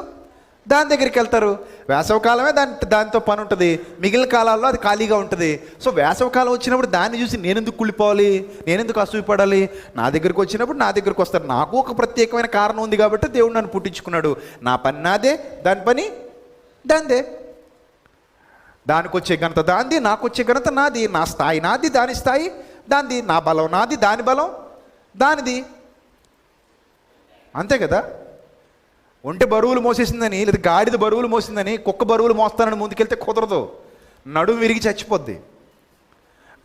దాని దగ్గరికి వెళ్తారు. వేసవకాలమే దానితో పని ఉంటుంది, మిగిలిన కాలాల్లో అది ఖాళీగా ఉంటుంది. సో వేసవకాలం వచ్చినప్పుడు దాన్ని చూసి నేనెందుకు కుళ్ళిపోవాలి, నేనెందుకు అసూయపడాలి? నా దగ్గరికి వచ్చినప్పుడు నా దగ్గరికి వస్తారు. నాకు ఒక ప్రత్యేకమైన కారణం ఉంది కాబట్టి దేవుడు నన్ను పుట్టించుకున్నాడు. నా పని నాదే, దాని పని దాందే. దానికి వచ్చే ఘనత దాంది, నాకు వచ్చే ఘనత నాది. నా స్థాయి నాది, దాని స్థాయి దాంది. నా బలం నాది, దాని బలం దానిది. అంతే కదా. ఒంటె బరువులు మోసేసిందని, లేదా గాడిద బరువులు మోసిందని కుక్క బరువులు మోస్తానని ముందుకెళ్తే కుదరదు, నడుము విరిగి చచ్చిపోద్ది.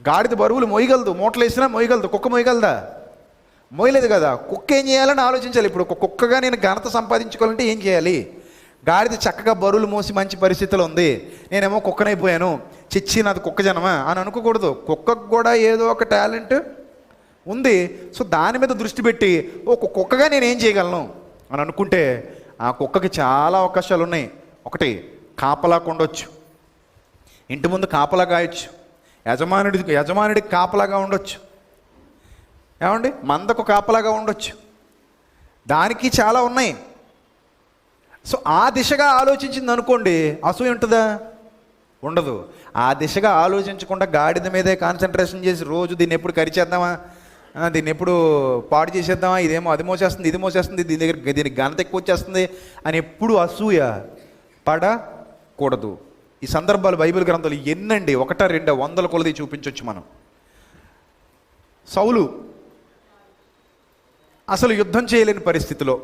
గాడిద బరువులు మోయగలదు, మూటలు వేసినా మోయగలదు. కుక్క మోయగలదా? మోయలేదు కదా. కుక్క ఏం చేయాలని ఆలోచించాలి. ఇప్పుడు ఒక కుక్కగా నేను ఘనత సంపాదించుకోవాలంటే ఏం చేయాలి? గాడిద చక్కగా బరువులు మోసి మంచి పరిస్థితిలో ఉంది, నేనేమో కుక్కనైపోయాను, చిచ్చి నాది కుక్క జనమా అని అనుకోకూడదు. కుక్కకు కూడా ఏదో ఒక టాలెంట్ ఉంది. సో దాని మీద దృష్టి పెట్టి ఒక కుక్కగా నేనేం చేయగలను అని అనుకుంటే ఆ కుక్కకి చాలా అవకాశాలు ఉన్నాయి. ఒకటి, కాపలా ఉండొచ్చు, ఇంటి ముందు కాపలా కాయొచ్చు, యజమానుడికి కాపలాగా ఉండొచ్చు, ఏమండి మందకు కాపలాగా ఉండొచ్చు. దానికి చాలా ఉన్నాయి. సో ఆ దిశగా ఆలోచించింది అనుకోండి, అసూయ ఉంటుందా? ఉండదు. ఆ దిశగా ఆలోచించకుండా గాడిద మీదే కాన్సన్ట్రేషన్ చేసి రోజు దీన్ని ఎప్పుడు కరిచేద్దామా, దీన్ని ఎప్పుడు పాడు చేసేద్దామా, ఇదేమో అది మోసేస్తుంది, ఇది మోసేస్తుంది, దీనికి ఘనత ఎక్కువ వచ్చేస్తుంది అని ఎప్పుడు అసూయ పడకూడదు. ఈ సందర్భాలు బైబిల్ గ్రంథాలు ఎన్నండి, 1, 2, 100 కొలది చూపించవచ్చు మనం. సౌలు అసలు యుద్ధం చేయలేని పరిస్థితిలో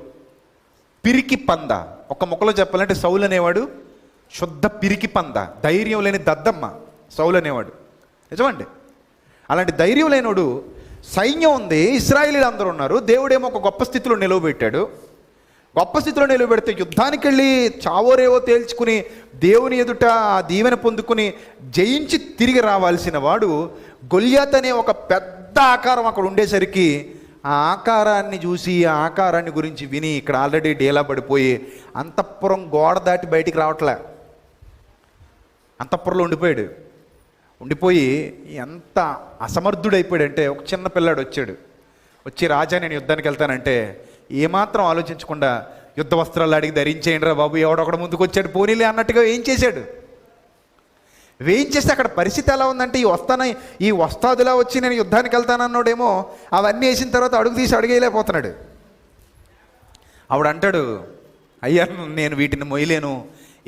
పిరికి పంద, ఒక ముక్కలో చెప్పాలంటే సౌలు అనేవాడు శుద్ధ పిరికి పంద, ధైర్యం లేని దద్దమ్మ సౌలు అనేవాడు. నిజమండి. అలాంటి ధైర్యం లేనోడు, సైన్యం ఉంది, ఇశ్రాయేలీలు అందరూ ఉన్నారు, దేవుడేమో ఒక గొప్ప స్థితిలో నిలవబెట్టాడు. గొప్ప స్థితిలో నిలబెడితే యుద్ధానికి వెళ్ళి చావోరేవో తేల్చుకుని దేవుని ఎదుట ఆ దీవెన పొందుకుని జయించి తిరిగి రావాల్సిన వాడు గొల్యాత్ అనే ఒక పెద్ద ఆకారం అక్కడ ఉండేసరికి ఆ ఆకారాన్ని చూసి, ఆ ఆకారాన్ని గురించి విని ఇక్కడ ఆల్రెడీ డేలా పడిపోయి అంతఃపురం గోడ దాటి బయటికి రావట్లే, అంతఃపురంలో ఉండిపోయి ఎంత అసమర్థుడైపోయాడంటే, ఒక చిన్న పిల్లాడు వచ్చి రాజా నేను యుద్ధానికి వెళ్తానంటే ఏమాత్రం ఆలోచించకుండా యుద్ధ వస్త్రాలు అడిగి ధరించేయండి రా బాబు, ఎవడొకడు ముందుకు వచ్చాడు పోనీలే అన్నట్టుగా ఏం చేశాడు. వేయించేస్తే అక్కడ పరిస్థితి ఎలా ఉందంటే, ఈ వస్తాదులా వచ్చి నేను యుద్ధానికి వెళ్తానన్నాడేమో అవన్నీ వేసిన తర్వాత అడుగు తీసి అడిగేయలేకపోతున్నాడు. ఆవిడ అంటాడు, అయ్యా నేను వీటిని మోయలేను,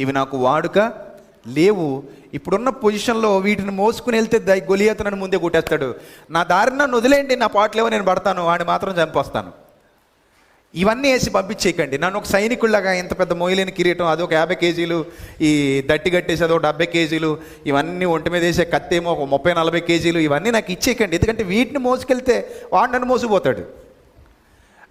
ఇవి నాకు వాడుక లేవు, ఇప్పుడున్న పొజిషన్లో వీటిని మోసుకుని వెళ్తే గొలియాతు నన్ను ముందే కొట్టేస్తాడు, నా దారిని నన్ను వదిలేయండి, నా పాటలేవో నేను పడతాను, వాడిని మాత్రం చంపొస్తాను, ఇవన్నీ వేసి పంపించేయకండి, నన్ను ఒక సైనికుల్లాగా ఇంత పెద్ద మోయలేని కిరీటం అదొక 50 కేజీలు, ఈ దట్టి కట్టేసి అదొక 70 కేజీలు, ఇవన్నీ ఒంటి మీద వేసే కత్తేమో ఒక 30-40 కేజీలు, ఇవన్నీ నాకు ఇచ్చేయకండి, ఎందుకంటే వీటిని మోసుకెళ్తే వాడు నన్ను మోసిపోతాడు.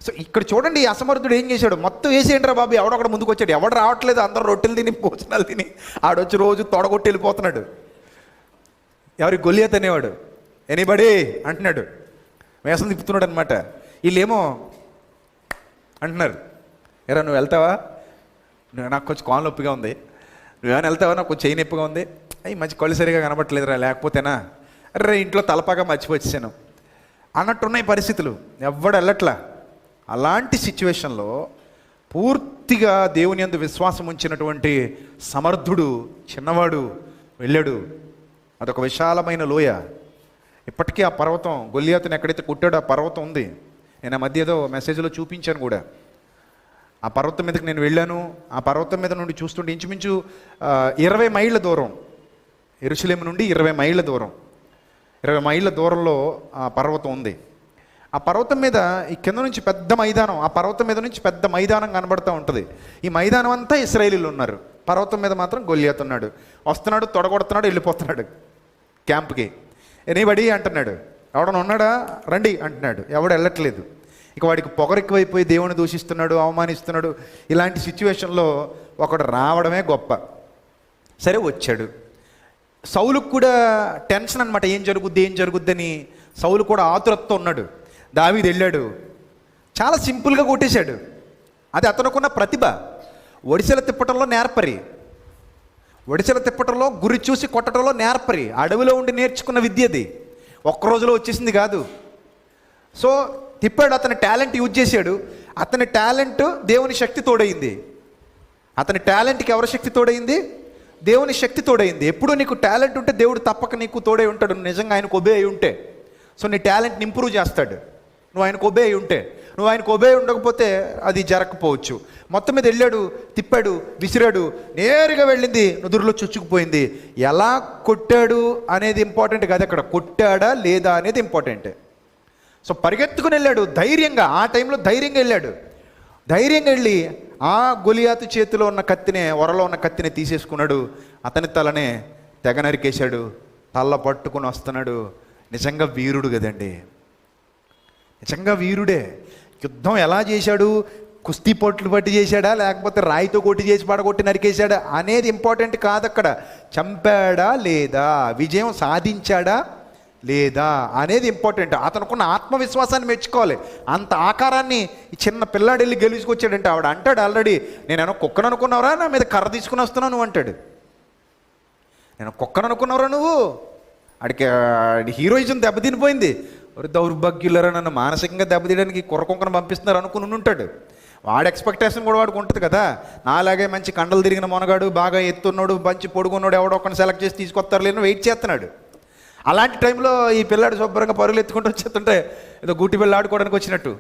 సో ఇక్కడ చూడండి, ఈ అసమర్థుడు ఏం చేశాడు, మొత్తం వేసేయండి రా బాబు, ఎవడొక్కడ ముందుకు వచ్చాడు, ఎవడు రావట్లేదు, అందరూ రొట్టెలు తిని భోజనాలు తిని ఆడొచ్చి రోజు తొడగొట్టి వెళ్ళిపోతున్నాడు. ఎవరి గొలియాతు అనేవాడు ఎనీబడి అంటున్నాడు, వేసం తిప్పుతున్నాడు అనమాట. వీళ్ళేమో అంటున్నారు, ఎరా నువ్వు వెళ్తావా, నాకు కొంచెం కాలు నొప్పిగా ఉంది, నువ్వేమైనా వెళ్తావా, నాకు కొంచెం చేయి నొప్పిగా ఉంది, అయ్యి మంచి కళ్ళు సరిగా కనబట్టలేదురా, లేకపోతేనా అరే ఇంట్లో తలపాగా మర్చిపోచ్చాను అన్నట్టున్నాయి పరిస్థితులు, ఎవ్వడు వెళ్ళట్లా. అలాంటి సిచ్యువేషన్లో పూర్తిగా దేవుని యందు విశ్వాసం ఉంచినటువంటి సమర్థుడు చిన్నవాడు వెళ్ళాడు. అదొక విశాలమైన లోయ. ఇప్పటికీ ఆ పర్వతం, గొలియాతుని ఎక్కడైతే కొట్టాడో ఆ పర్వతం ఉంది. నేను ఆ మధ్య ఏదో మెసేజ్లో చూపించాను కూడా. ఆ పర్వతం మీదకి నేను వెళ్ళాను. ఆ పర్వతం మీద నుండి చూస్తుంటే ఇంచుమించు 20 మైళ్ళ దూరం, యెరూషలేము నుండి 20 మైళ్ళ దూరం, 20 మైళ్ళ దూరంలో ఆ పర్వతం ఉంది. ఆ పర్వతం మీద ఈ కింద నుంచి పెద్ద మైదానం, ఆ పర్వతం మీద నుంచి పెద్ద మైదానం కనబడుతూ ఉంటుంది. ఈ మైదానం అంతా ఇశ్రాయేలీలు ఉన్నారు, పర్వతం మీద మాత్రం గొలియాతు ఉన్నాడు. వస్తున్నాడు, తొడగొడుతున్నాడు, వెళ్ళిపోతున్నాడు క్యాంప్కి. ఎనీబడి అంటున్నాడు, ఎవడన్నా ఉన్నాడా రండి అంటున్నాడు, ఎవడు వెళ్ళట్లేదు. ఇక వాడికి పొగరెక్కువైపోయి దేవుని దూషిస్తున్నాడు, అవమానిస్తున్నాడు. ఇలాంటి సిచ్యువేషన్లో ఒకడు రావడమే గొప్ప. సరే వచ్చాడు. సౌలుకు కూడా టెన్షన్ అనమాట, ఏం జరుగుద్ది అని. సౌలు కూడా ఆతురతతో ఉన్నాడు. దావీదు వెళ్ళాడు, చాలా సింపుల్గా కొట్టేశాడు. అది అతనుకున్న ప్రతిభ. ఒడిసెల తిప్పటంలో నేర్పరి, ఒడిసెల తిప్పటంలో గురి చూసి కొట్టడంలో నేర్పరి, అడవిలో ఉండి నేర్చుకున్న విద్య అది. ఒక్క రోజులో వచ్చేసింది కాదు. సో తిప్పాడు, అతని టాలెంట్ యూజ్ చేశాడు. అతని టాలెంట్ దేవుని శక్తి తోడైంది. అతని టాలెంట్కి ఎవరి శక్తి తోడైంది? దేవుని శక్తి తోడైంది. ఎప్పుడు నీకు టాలెంట్ ఉంటే దేవుడు తప్పక నీకు తోడై ఉంటాడు, నిజంగా ఆయనకు ఒబే అయి ఉంటే. సో నీ టాలెంట్ని ఇంప్రూవ్ చేస్తాడు నువ్వు ఆయనకు ఒబే అయి ఉంటే. నువ్వు ఆయనకు ఒబే ఉండకపోతే అది జరగకపోవచ్చు. మొత్తం మీద వెళ్ళాడు, తిప్పాడు, విసిరాడు, నేరుగా వెళ్ళింది, నుదురులో చొచ్చుకుపోయింది. ఎలా కొట్టాడు అనేది ఇంపార్టెంట్ కాదు, అక్కడ కొట్టాడా లేదా అనేది ఇంపార్టెంట్. సో పరిగెత్తుకుని వెళ్ళాడు ధైర్యంగా, ఆ టైంలో ధైర్యంగా వెళ్ళాడు. ధైర్యంగా వెళ్ళి ఆ గొలియాతు చేతిలో ఉన్న కత్తినే, వరలో ఉన్న కత్తిని తీసేసుకున్నాడు. అతని తలనే తెగ నరికేశాడు. తల్ల పట్టుకుని వస్తున్నాడు. నిజంగా వీరుడు కదండి, నిజంగా వీరుడే. యుద్ధం ఎలా చేశాడు? కుస్తీ పొట్లు పట్టి చేశాడా, లేకపోతే రాయితో కొట్టి చేసి పడగొట్టి నరికేశాడా అనేది ఇంపార్టెంట్ కాదు. అక్కడ చంపాడా లేదా, విజయం సాధించాడా లేదా అనేది ఇంపార్టెంట్. అతనుకున్న ఆత్మవిశ్వాసాన్ని మెచ్చుకోవాలి. అంత ఆకారాన్ని ఈ చిన్న పిల్లాడు వెళ్ళి గెలుచుకొచ్చాడంటే ఆవిడ అంటాడు ఆల్రెడీ, నేనేమో కుక్కను అనుకున్నావురా, నా మీద కర్ర తీసుకుని వస్తున్నావు నువ్వు అంటాడు. నేను కుక్కను అనుకున్నావురా నువ్వు. ఆడికి హీరోయిజం దెబ్బతినిపోయింది. ఒక దౌర్భాగ్యులరా, నన్ను మానసికంగా దెబ్బతీయడానికి కుర్రకుంకను పంపిస్తున్నారు అనుకుని ఉంటాడు. వాడి ఎక్స్పెక్టేషన్ కూడా వాడికి ఉంటుంది కదా. నాలాగే మంచి కండలు తిరిగిన మొనగాడు, బాగా ఎత్తున్నాడు, మంచి పొడుగున్నాడు, ఎవడో ఒకరిని సెలెక్ట్ చేసి తీసుకొస్తారు లేని వెయిట్ చేస్తున్నాడు. అలాంటి టైంలో ఈ పిల్లాడు శుభ్రంగా పరుగులు ఎత్తుకుంటూ వచ్చేస్తుంటే ఏదో గూటి పిల్ల ఆడుకోవడానికి వచ్చినట్టు.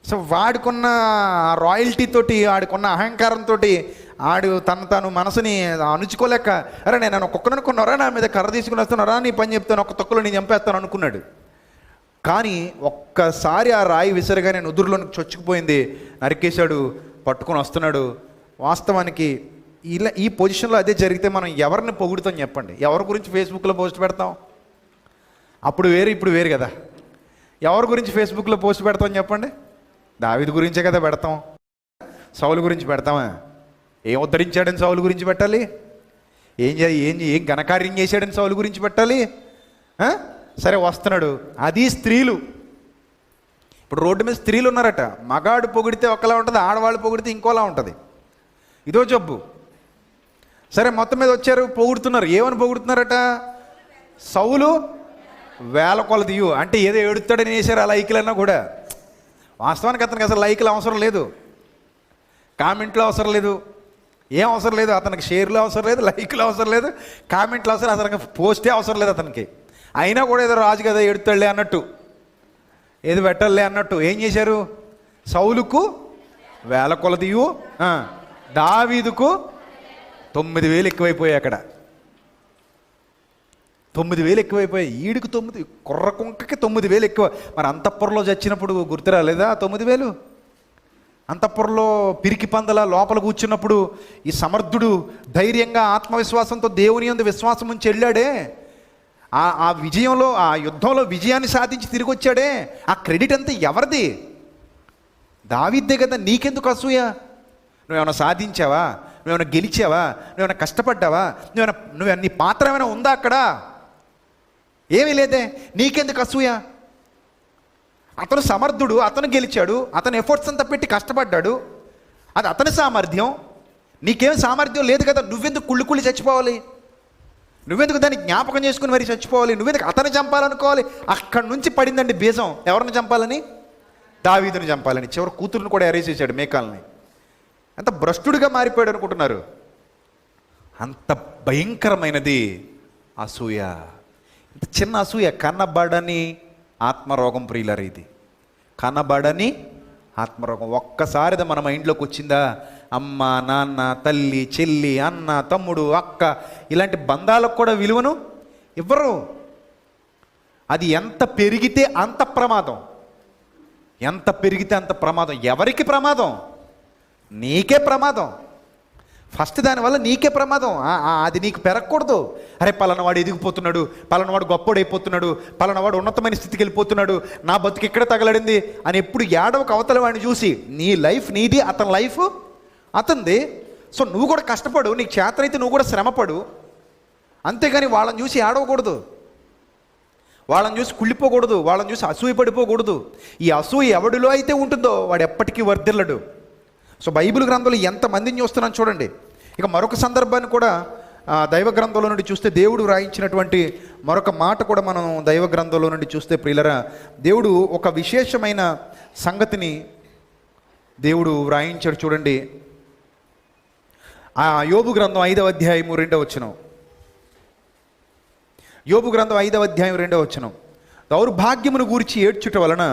సో వాడుకున్న రాయల్టీతోటి, ఆడుకున్న అహంకారంతో ఆడు తాను మనసుని అణుచుకోలేక, అరే నేను కుక్కను అనుకున్నారా, నా మీద కర్ర తీసుకుని వస్తున్నారా, నీ పని చెప్తాను, ఒక్క తొక్కలో నేను చంపేస్తాను అనుకున్నాడు. కానీ ఒక్కసారి ఆ రాయి విసరగానే నుదురులోనికి చొచ్చుకుపోయింది, నరికేశాడు, పట్టుకొని వస్తున్నాడు. వాస్తవానికి ఇలా ఈ పొజిషన్లో అదే జరిగితే మనం ఎవరిని పొగుడుతాం చెప్పండి? ఎవరి గురించి ఫేస్బుక్లో పోస్ట్ పెడతాం? అప్పుడు వేరు ఇప్పుడు వేరు కదా. ఎవరి గురించి ఫేస్బుక్లో పోస్ట్ పెడతాం చెప్పండి? దావీదు గురించే కదా పెడతాం. సౌలు గురించి పెడతామా? ఏం ఉద్ధరించాడని సౌలు గురించి పెట్టాలి? ఏం ఘనకార్యం చేశాడని సౌలు గురించి పెట్టాలి? సరే వస్తున్నాడు, అది స్త్రీలు. ఇప్పుడు రోడ్డు మీద స్త్రీలు ఉన్నారట. మగాడు పొగిడితే ఒకలా ఉంటుంది, ఆడవాళ్ళు పొగిడితే ఇంకోలా ఉంటుంది. ఇదో జబ్బు. సరే మొత్తం మీద వచ్చారు, పొగుడుతున్నారు. ఏమని పొగుడుతున్నారట? సౌలు వేల కొలదియు అంటే ఏదో ఏడుస్తాడని వేశారు ఆ లైకులన్నా కూడా. వాస్తవానికి అతనికి అసలు లైకులు అవసరం లేదు, కామెంట్లు అవసరం లేదు, ఏం అవసరం లేదు. అతనికి షేర్లు అవసరం లేదు, లైకులు అవసరం లేదు, కామెంట్లు అవసరం, అతనికి పోస్టే అవసరం లేదు అతనికి. అయినా కూడా ఏదో రాజు కదా ఎడుతాడులే అన్నట్టు, ఏది పెట్టాలే అన్నట్టు ఏం చేశారు? సౌలుకు వేల కొలదియు, దావీదుకు 9,000 ఎక్కువైపోయాయి. అక్కడ 9,000 ఎక్కువైపోయాయి. ఈడికి 9, కుర్రకుంకకి 9,000 ఎక్కువ. మరి అంతఃపురంలో చచ్చినప్పుడు గుర్తు రాలేదా 9,000? అంతఃపురంలో పిరికి పందల లోపల కూర్చున్నప్పుడు ఈ సమర్థుడు ధైర్యంగా ఆత్మవిశ్వాసంతో దేవుని యందు విశ్వాసం ఉంచి వెళ్ళాడే, ఆ విజయంలో, ఆ యుద్ధంలో విజయాన్ని సాధించి తిరిగి వచ్చాడే, ఆ క్రెడిట్ అంతా ఎవరిది? దావీదే కదా. నీకెందుకు అసూయ? నువ్వేమైనా సాధించావా? నువ్వేమైనా గెలిచావా? నువ్వేమైనా కష్టపడ్డావా? నువ్వేమైనా నీ పాత్ర ఏమైనా ఉందా అక్కడ? ఏమీ లేదే. నీకెందుకు అసూయ? అతను సమర్థుడు, అతను గెలిచాడు, అతను ఎఫర్ట్స్ అంతా పెట్టి కష్టపడ్డాడు, అది అతని సామర్థ్యం. నీకేం సామర్థ్యం లేదు కదా. నువ్వెందుకు కుళ్ళి చచ్చిపోవాలి? నువ్వెందుకు దాన్ని జ్ఞాపకం చేసుకుని మరి చచ్చిపోవాలి? నువ్వెందుకు అతన్ని చంపాలనుకోవాలి? అక్కడి నుంచి పడిందండి బీజం. ఎవరిని చంపాలని? దావీదుని చంపాలని. చివరి కూతురుని కూడా ఎరేసేసాడు, మేకాల్ని. అంత భ్రష్టుడిగా మారిపోయాడు అనుకుంటున్నారు. అంత భయంకరమైనది అసూయ. ఇంత చిన్న అసూయ, కన్నబడని ఆత్మరోగం ప్రియులరు. ఇది కనబడని ఆత్మరోగం. ఒక్కసారిది మన మైండ్లోకి వచ్చిందా, అమ్మ, నాన్న, తల్లి, చెల్లి, అన్న, తమ్ముడు, అక్క, ఇలాంటి బంధాలకు కూడా విలువను ఇవ్వరు. అది ఎంత పెరిగితే అంత ప్రమాదం, ఎంత పెరిగితే అంత ప్రమాదం. ఎవరికి ప్రమాదం? నీకే ప్రమాదం. ఫస్ట్ దానివల్ల నీకే ప్రమాదం. అది నీకు పెరగకూడదు. అరే పలానవాడు ఎదిగిపోతున్నాడు, పలానవాడు గొప్పోడైపోతున్నాడు, పలానవాడు ఉన్నతమైన స్థితికి వెళ్ళిపోతున్నాడు, నా బతుకు ఇక్కడ తగలడింది అని ఎప్పుడు ఏడవకు అవతల వాడిని చూసి. నీ లైఫ్ నీది, అతని లైఫ్ అతనిది. సో నువ్వు కూడా కష్టపడు, నీకు చేతనైతే నువ్వు కూడా శ్రమపడు, అంతేగాని వాళ్ళని చూసి ఏడవకూడదు. వాళ్ళని చూసి కుళ్ళిపోకూడదు, వాళ్ళని చూసి అసూయ పడిపోకూడదు. ఈ అసూయ ఎవడిలో అయితే ఉంటుందో వాడు ఎప్పటికీ వర్ధిల్లడు. సో బైబిల్ గ్రంథంలో ఎంతమందిని చూస్తున్నాను చూడండి. ఇక మరొక సందర్భాన్ని కూడా దైవ గ్రంథంలో నుండి చూస్తే, దేవుడు రాయించినటువంటి మరొక మాట కూడా మనం దైవ గ్రంథంలో నుండి చూస్తే ప్రియులరా, దేవుడు ఒక విశేషమైన సంగతిని దేవుడు వ్రాయించాడు చూడండి. ఆ యోబు గ్రంథం 5వ అధ్యాయము 2వ వచనం. యోబు గ్రంథం 5వ అధ్యాయం 2వ వచనం. దౌర్భాగ్యమును గూర్చి ఏడ్చుట వలన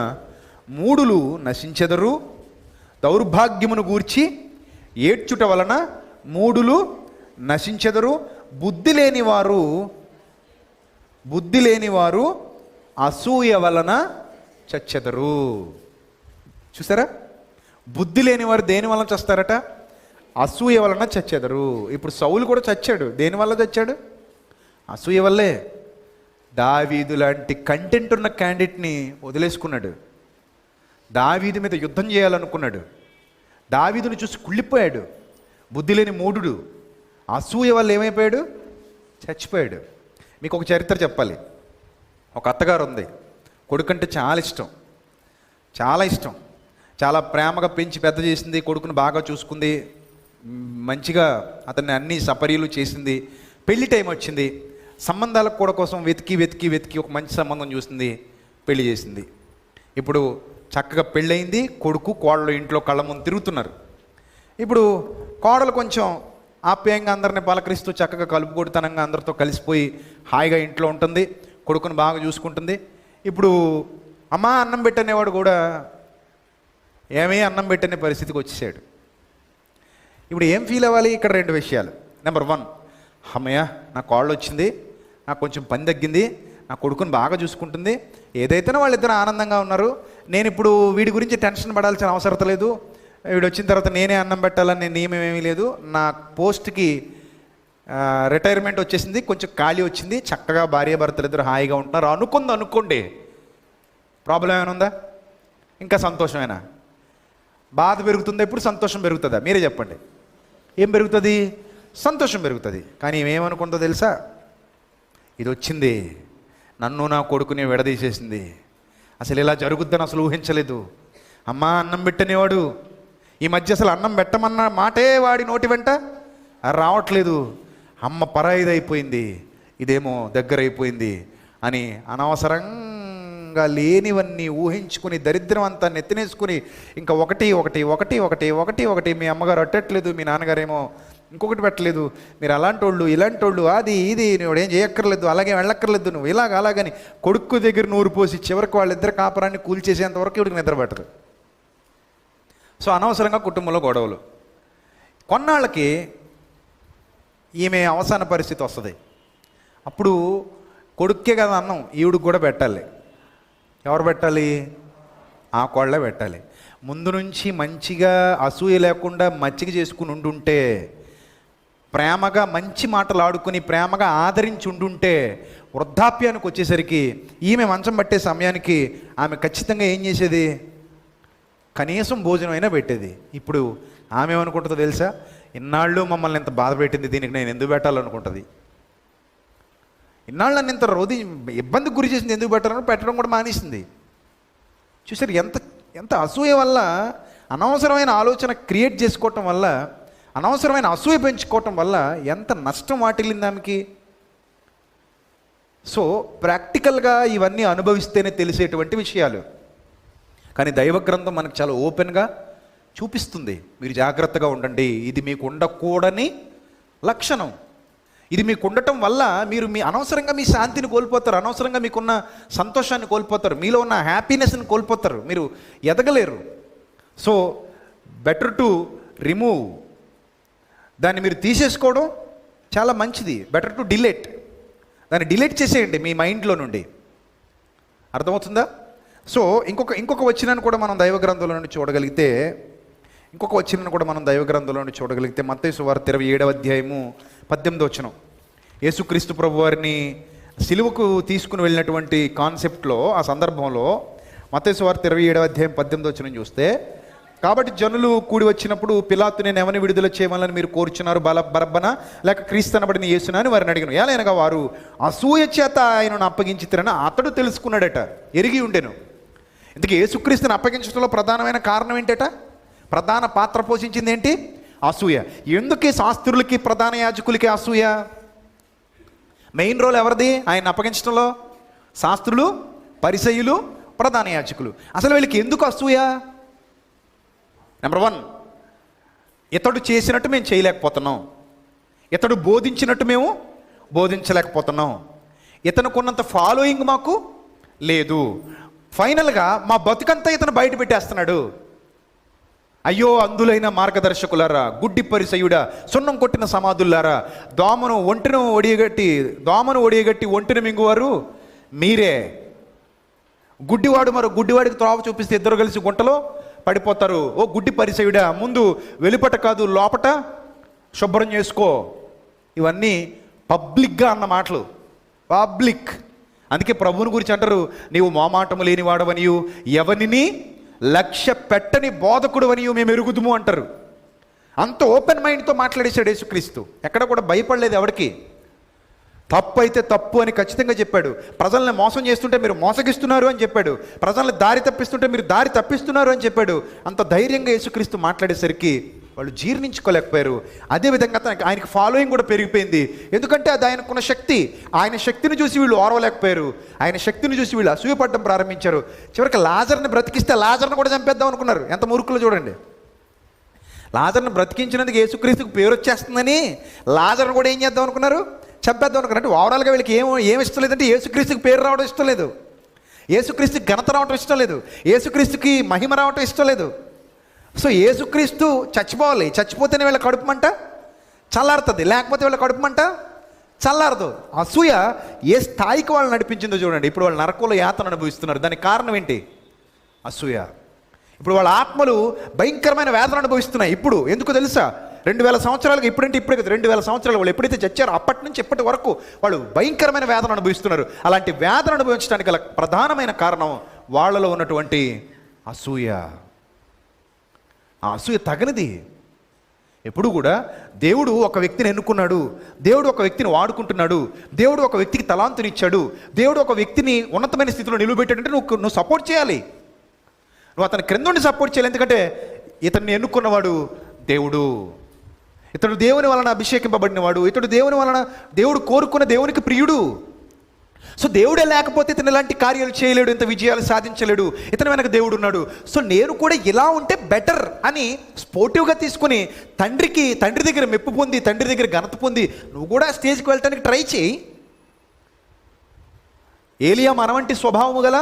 మూఢులు నశించెదరు. దౌర్భాగ్యమును గూర్చి ఏడ్చుట వలన మూఢులు నశించెదరు. బుద్ధి లేనివారు అసూయ వలన చచ్చెదరు. చూసారా, బుద్ధి లేనివారు దేని వలన చస్తారట? అసూయ వలన చచ్చెదరు. ఇప్పుడు సౌలు కూడా చచ్చాడు. దేనివల్ల చచ్చాడు? అసూయ వల్లే. దావీదు లాంటి కంటెంట్ ఉన్న క్యాండిడేట్ని వదిలేసుకున్నాడు. దావీదు మీద యుద్ధం చేయాలనుకున్నాడు. దావీదుని చూసి కుళ్ళిపోయాడు. బుద్ధి లేని మూఢుడు అసూయ వల్ల ఏమైపోయాడు? చచ్చిపోయాడు. మీకు ఒక చరిత్ర చెప్పాలి. ఒక అత్తగారు ఉంది, కొడుకంటే చాలా ఇష్టం, చాలా ఇష్టం. చాలా ప్రేమగా పెంచి పెద్ద చేసింది, కొడుకుని బాగా చూసుకుంది, మంచిగా అతన్ని అన్ని సపర్యలు చేసింది. పెళ్లి టైం వచ్చింది, సంబంధాలకు కూడా కోసం వెతికి ఒక మంచి సంబంధం చూసింది, పెళ్లి చేసింది. ఇప్పుడు చక్కగా పెళ్ళయింది. కొడుకు కోడలు ఇంట్లో కళ్ళ ముందు తిరుగుతున్నారు. ఇప్పుడు కోడలు కొంచెం ఆప్యాయంగా అందరిని పలకరిస్తూ చక్కగా కలుపుకొడుతనంగా అందరితో కలిసిపోయి హాయిగా ఇంట్లో ఉంటుంది, కొడుకుని బాగా చూసుకుంటుంది. ఇప్పుడు అమ్మా అన్నం పెట్టనేవాడు కూడా ఏమీ అన్నం పెట్టనే పరిస్థితికి వచ్చేసాడు. ఇప్పుడు ఏం ఫీల్ అవ్వాలి? ఇక్కడ 2 విషయాలు. నెంబర్ 1, అమ్మయ్య నా కోళ్ళు వచ్చింది, నాకు కొంచెం పని తగ్గింది, నా కొడుకుని బాగా చూసుకుంటుంది, ఏదైతేనే వాళ్ళిద్దరు ఆనందంగా ఉన్నారు, నేను ఇప్పుడు వీడి గురించి టెన్షన్ పడాల్సిన అవసరం లేదు, వీడు వచ్చిన తర్వాత నేనే అన్నం పెట్టాలని నేను నియమం ఏమీ లేదు, నా పోస్ట్కి రిటైర్మెంట్ వచ్చేసింది, కొంచెం ఖాళీ వచ్చింది, చక్కగా భార్యాభర్తలు ఇద్దరు హాయిగా ఉంటున్నారు అనుకోండి. ప్రాబ్లం ఏమైనా ఉందా? ఇంకా సంతోషమేనా? బాధ పెరుగుతుందా? ఇప్పుడు సంతోషం పెరుగుతుందా? మీరే చెప్పండి. ఏం పెరుగుతుంది? సంతోషం పెరుగుతుంది. కానీ ఏమనుకుందో తెలుసా? ఇది వచ్చింది, నన్ను నా కొడుకుని విడదీసేసింది, అసలు ఇలా జరుగుద్దని అసలు ఊహించలేదు. అమ్మా అన్నం పెట్టనేవాడు ఈ మధ్య అసలు అన్నం పెట్టమన్న మాటే వాడి నోటి వెంట రావట్లేదు, అమ్మ పరాయిదైపోయింది, ఇదేమో దగ్గర అయిపోయింది అని అనవసరంగా లేనివన్నీ ఊహించుకుని దరిద్రం అంతా నెత్తినేసుకుని ఇంకా ఒకటి మీ అమ్మగారు అట్టట్లేదు, మీ నాన్నగారేమో ఇంకొకటి పెట్టలేదు, మీరు అలాంటి వాళ్ళు ఇలాంటి వాళ్ళు అది ఇది నువ్వు ఏం చేయక్కర్లేదు, అలాగే వెళ్ళక్కర్లేదు, నువ్వు అలాగని కొడుకు దగ్గర నూరు పోసి చివరికి వాళ్ళిద్దరు కాపురాన్ని కూల్చేసేంతవరకు ఇవిడికి నిద్ర పట్టదు. సో అనవసరంగా కుటుంబంలో గొడవలు. కొన్నాళ్ళకి ఈమె అవసాన పరిస్థితి వస్తుంది. అప్పుడు కొడుక్కే కదా అన్నం, ఈవిడికి కూడా పెట్టాలి. ఎవరు పెట్టాలి? ఆ కోళ్ళే పెట్టాలి. ముందు నుంచి మంచిగా అసూయ లేకుండా మచ్చిక చేసుకుని ఉండుంటే, ప్రేమగా మంచి మాటలు ఆడుకుని ప్రేమగా ఆదరించి ఉండుంటే, వృద్ధాప్యానికి వచ్చేసరికి ఈమె మంచం పట్టే సమయానికి ఆమె ఖచ్చితంగా ఏం చేసేది? కనీసం భోజనం అయినా పెట్టేది. ఇప్పుడు ఆమె ఏమనుకుంటుందో తెలుసా? ఇన్నాళ్ళు మమ్మల్ని ఎంత బాధ పెట్టింది, దీనికి నేను ఎందుకు పెట్టాలనుకుంటుంది. ఇన్నాళ్ళు నన్ను ఇంత ఇబ్బందికి గురి చేసింది, ఎందుకు పెట్టడం కూడా మానేసింది. చూసారు ఎంత అసూయ వల్ల, అనవసరమైన ఆలోచన క్రియేట్ చేసుకోవటం వల్ల, అనవసరమైన అసూయ పెంచుకోవటం వల్ల ఎంత నష్టం వాటిల్లింది ఆమెకి. సో ప్రాక్టికల్గా ఇవన్నీ అనుభవిస్తేనే తెలిసేటువంటి విషయాలు. కానీ దైవ గ్రంథం మనకు చాలా ఓపెన్గా చూపిస్తుంది. మీరు జాగ్రత్తగా ఉండండి, ఇది మీకు ఉండకూడని లక్షణం. ఇది మీకు ఉండటం వల్ల మీరు అనవసరంగా మీ శాంతిని కోల్పోతారు, అనవసరంగా మీకున్న సంతోషాన్ని కోల్పోతారు, మీలో ఉన్న హ్యాపీనెస్ని కోల్పోతారు, మీరు ఎదగలేరు. సో బెటర్ టు రిమూవ్, దాన్ని మీరు తీసేసుకోవడం చాలా మంచిది. బెటర్ టు డిలీట్, దాన్ని డిలీట్ చేసేయండి మీ మైండ్లో నుండి. అర్థమవుతుందా? సో ఇంకొక వచనాన్ని కూడా మనం దైవ గ్రంథంలో నుండి చూడగలిగితే మత్తయి సువార్త 27వ అధ్యాయము 18వ వచనం. యేసుక్రీస్తు ప్రభు వారిని సిలువకు తీసుకుని వెళ్ళినటువంటి కాన్సెప్ట్లో, ఆ సందర్భంలో మత్తయి సువార్త 27వ అధ్యాయం 18వ వచనం చూస్తే, కాబట్టి జనులు కూడి వచ్చినప్పుడు పిలాతు, నేను ఎవరిని విడుదల చేయవాలని మీరు కోరుచున్నారు, బరబ్బనా లేక క్రీస్తు అనబడిన యేసునా అని వారిని అడిగాను. ఎలాగనగా వారు అసూయ చేత ఆయనను అప్పగించితరని అతడు తెలుసుకున్నాడట, ఎరిగి ఉండెను. ఇందుకే యేసుక్రీస్తుని అప్పగించడంలో ప్రధానమైన కారణం ఏంటట? ప్రధాన పాత్ర పోషించింది ఏంటి? అసూయ. ఎందుకు శాస్త్రులకి ప్రధాన యాజకులకి అసూయ? మెయిన్ రోల్ ఎవరిది ఆయన అప్పగించడంలో? శాస్త్రులు, పరిసయ్యులు, ప్రధాన యాజకులు. అసలు వీళ్ళకి ఎందుకు అసూయ? నెంబర్ 1, ఇతడు చేసినట్టు మేము చేయలేకపోతున్నాం, ఇతడు బోధించినట్టు మేము బోధించలేకపోతున్నాం, ఇతనుకున్నంత ఫాలోయింగ్ మాకు లేదు, ఫైనల్గా మా బతుకంతా ఇతను బయట పెట్టేస్తున్నాడు. అయ్యో అందులైన మార్గదర్శకులారా, గుడ్డి పరిసయుడా, సున్నం కొట్టిన సమాధులారా, దోమను ఒడియగట్టి ఒంటిని మింగువారు మీరే. గుడ్డివాడు మరో గుడ్డివాడికి త్రోవ చూపిస్తే ఇద్దరు కలిసి గుంటలో పడిపోతారు. ఓ గుడ్డి పరిసయుడా, ముందు వెలుపట కాదు లోపట శుభ్రం చేసుకో. ఇవన్నీ పబ్లిక్గా అన్న మాటలు, పబ్లిక్. అందుకే ప్రభువుని గురించి అంటారు, నీవు మోమాటము లేనివాడవనియు ఎవరిని లక్ష్య పెట్టని బోధకుడు అనియు మేము ఎరుగుదుము అంటారు. అంత ఓపెన్ మైండ్తో మాట్లాడేశాడు యేసుక్రీస్తు. ఎక్కడ కూడా భయపడలేదు ఎవరికి. తప్పు అయితే తప్పు అని ఖచ్చితంగా చెప్పాడు. ప్రజల్ని మోసం చేస్తుంటే మీరు మోసగిస్తున్నారు అని చెప్పాడు. ప్రజల్ని దారి తప్పిస్తుంటే మీరు దారి తప్పిస్తున్నారు అని చెప్పాడు. అంత ధైర్యంగా యేసుక్రీస్తు మాట్లాడేసరికి వాళ్ళు జీర్ణించుకోలేకపోయారు. అదేవిధంగా ఆయనకి ఫాలోయింగ్ కూడా పెరిగిపోయింది. ఎందుకంటే అది ఆయనకున్న శక్తి. ఆయన శక్తిని చూసి వీళ్ళు ఓర్వలేకపోయారు. ఆయన శక్తిని చూసి వీళ్ళు అసూయపడడం ప్రారంభించారు. చివరికి లాజర్ని బ్రతికిస్తే లాజర్ని కూడా చంపేద్దాం అనుకున్నారు. ఎంత మూర్ఖులు చూడండి. లాజర్ని బ్రతికించినందుకు యేసుక్రీస్తుకు పేరు వచ్చేస్తుందని లాజర్ని కూడా ఏం చేద్దాం అనుకున్నారు? చంపేద్దాం అనుకున్నారు. అంటే ఓవరాల్గా వీళ్ళకి ఏమి ఇష్టం లేదంటే యేసుక్రీస్తుకి పేరు రావడం ఇష్టం లేదు, యేసుక్రీస్తుకి ఘనత రావడం ఇష్టం లేదు, యేసుక్రీస్తుకి మహిమ రావడం ఇష్టం లేదు. సో యేసుక్రీస్తు చచ్చిపోవాలి. చచ్చిపోతేనే వీళ్ళ కడుపు మంట చల్లారుతుంది, లేకపోతే వీళ్ళ కడుపు మంట చల్లారదు. అసూయ ఏ స్థాయికి వాళ్ళు నడిపించిందో చూడండి. ఇప్పుడు వాళ్ళు నరకంలో యాతన అనుభవిస్తున్నారు. దానికి కారణం ఏంటి? అసూయ. ఇప్పుడు వాళ్ళ ఆత్మలు భయంకరమైన వేదన అనుభవిస్తున్నాయి. ఇప్పుడు ఎందుకు తెలుసా? 2000 సంవత్సరాలుగా, ఇప్పుడంటే ఇప్పుడే కదా, 2000 సంవత్సరాలు వాళ్ళు ఎప్పుడైతే చచ్చారో అప్పటి నుంచి ఇప్పటి వరకు వాళ్ళు భయంకరమైన వేదన అనుభవిస్తున్నారు. అలాంటి వేదన అనుభవించడానికి గల ప్రధానమైన కారణం వాళ్ళలో ఉన్నటువంటి అసూయ. ఆ అసూయ తగనిది. ఎప్పుడు కూడా దేవుడు ఒక వ్యక్తిని ఎన్నుకున్నాడు, దేవుడు ఒక వ్యక్తిని వాడుకుంటున్నాడు, దేవుడు ఒక వ్యక్తికి తలాంతునిచ్చాడు, దేవుడు ఒక వ్యక్తిని ఉన్నతమైన స్థితిలో నిలబెట్టాడంటే నువ్వు సపోర్ట్ చేయాలి. నువ్వు అతని క్రింద ఉండి సపోర్ట్ చేయాలి. ఎందుకంటే ఇతన్ని ఎన్నుకున్నవాడు దేవుడు, ఇతడు దేవుని వలన అభిషేకింపబడినవాడు, ఇతడు దేవుని వలన దేవుడు కోరుకున్న దేవునికి ప్రియుడు. సో దేవుడే లేకపోతే ఇతను ఇలాంటి కార్యాలు చేయలేడు, ఇంత విజయాలు సాధించలేడు, ఇతని వెనక దేవుడు ఉన్నాడు. సో నేను కూడా ఇలా ఉంటే బెటర్ అని స్పోర్టివ్గా తీసుకుని తండ్రి దగ్గర మెప్పు పొంది, తండ్రి దగ్గర ఘనత పొంది నువ్వు కూడా స్టేజ్కి వెళ్ళటానికి ట్రై చేయి. ఏలియా మనవంటి స్వభావము గల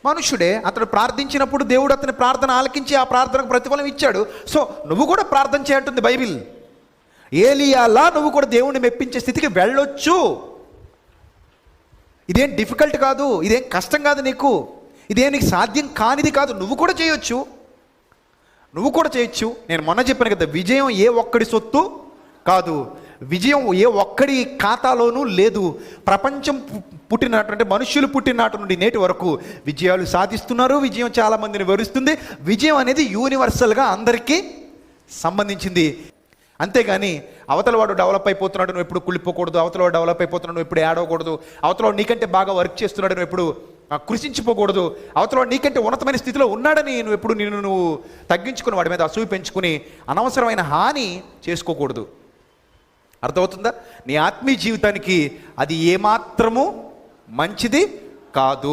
మనుషుడే. అతడు ప్రార్థించినప్పుడు దేవుడు అతని ప్రార్థన ఆలకించి ఆ ప్రార్థనకు ప్రతిఫలం ఇచ్చాడు. సో నువ్వు కూడా ప్రార్థన చేయంటుంది బైబిల్. ఏలియాలా నువ్వు కూడా దేవుణ్ణి మెప్పించే స్థితికి వెళ్ళొచ్చు. ఇదేం డిఫికల్ట్ కాదు, ఇదేం కష్టం కాదు, ఇదేం నీకు సాధ్యం కానిది కాదు. నువ్వు కూడా చేయొచ్చు. నేను మొన్న చెప్పాను కదా, విజయం ఏ ఒక్కడి సొత్తు కాదు, విజయం ఏ ఒక్కడి ఖాతాలోనూ లేదు. ప్రపంచం పుట్టినటువంటి మనుషులు పుట్టిన నాటి నుండి నేటి వరకు విజయాలు సాధిస్తున్నారు. విజయం చాలామందిని వివరిస్తుంది. విజయం అనేది యూనివర్సల్గా అందరికీ సంబంధించింది. అంతేగాని అవతల వాడు డెవలప్ అయిపోతున్నాడు, నువ్వు ఎప్పుడు కుళ్ళిపోకూడదు. అవతల వాడు డెవలప్ అయిపోతున్నాడు, నువ్వు ఎప్పుడు ఏడవకూడదు. అవతల వాడు నీకంటే బాగా వర్క్ చేస్తున్నాడు, నువ్వు ఎప్పుడు కృషించిపోకూడదు. అవతల వాడు నీకంటే ఉన్నతమైన స్థితిలో ఉన్నాడని నువ్వు ఎప్పుడు నువ్వు తగ్గించుకుని వాడి మీద అసూయ పెంచుకుని అనవసరమైన హాని చేసుకోకూడదు. అర్థమవుతుందా? నీ ఆత్మీయ జీవితానికి అది ఏమాత్రము మంచిది కాదు.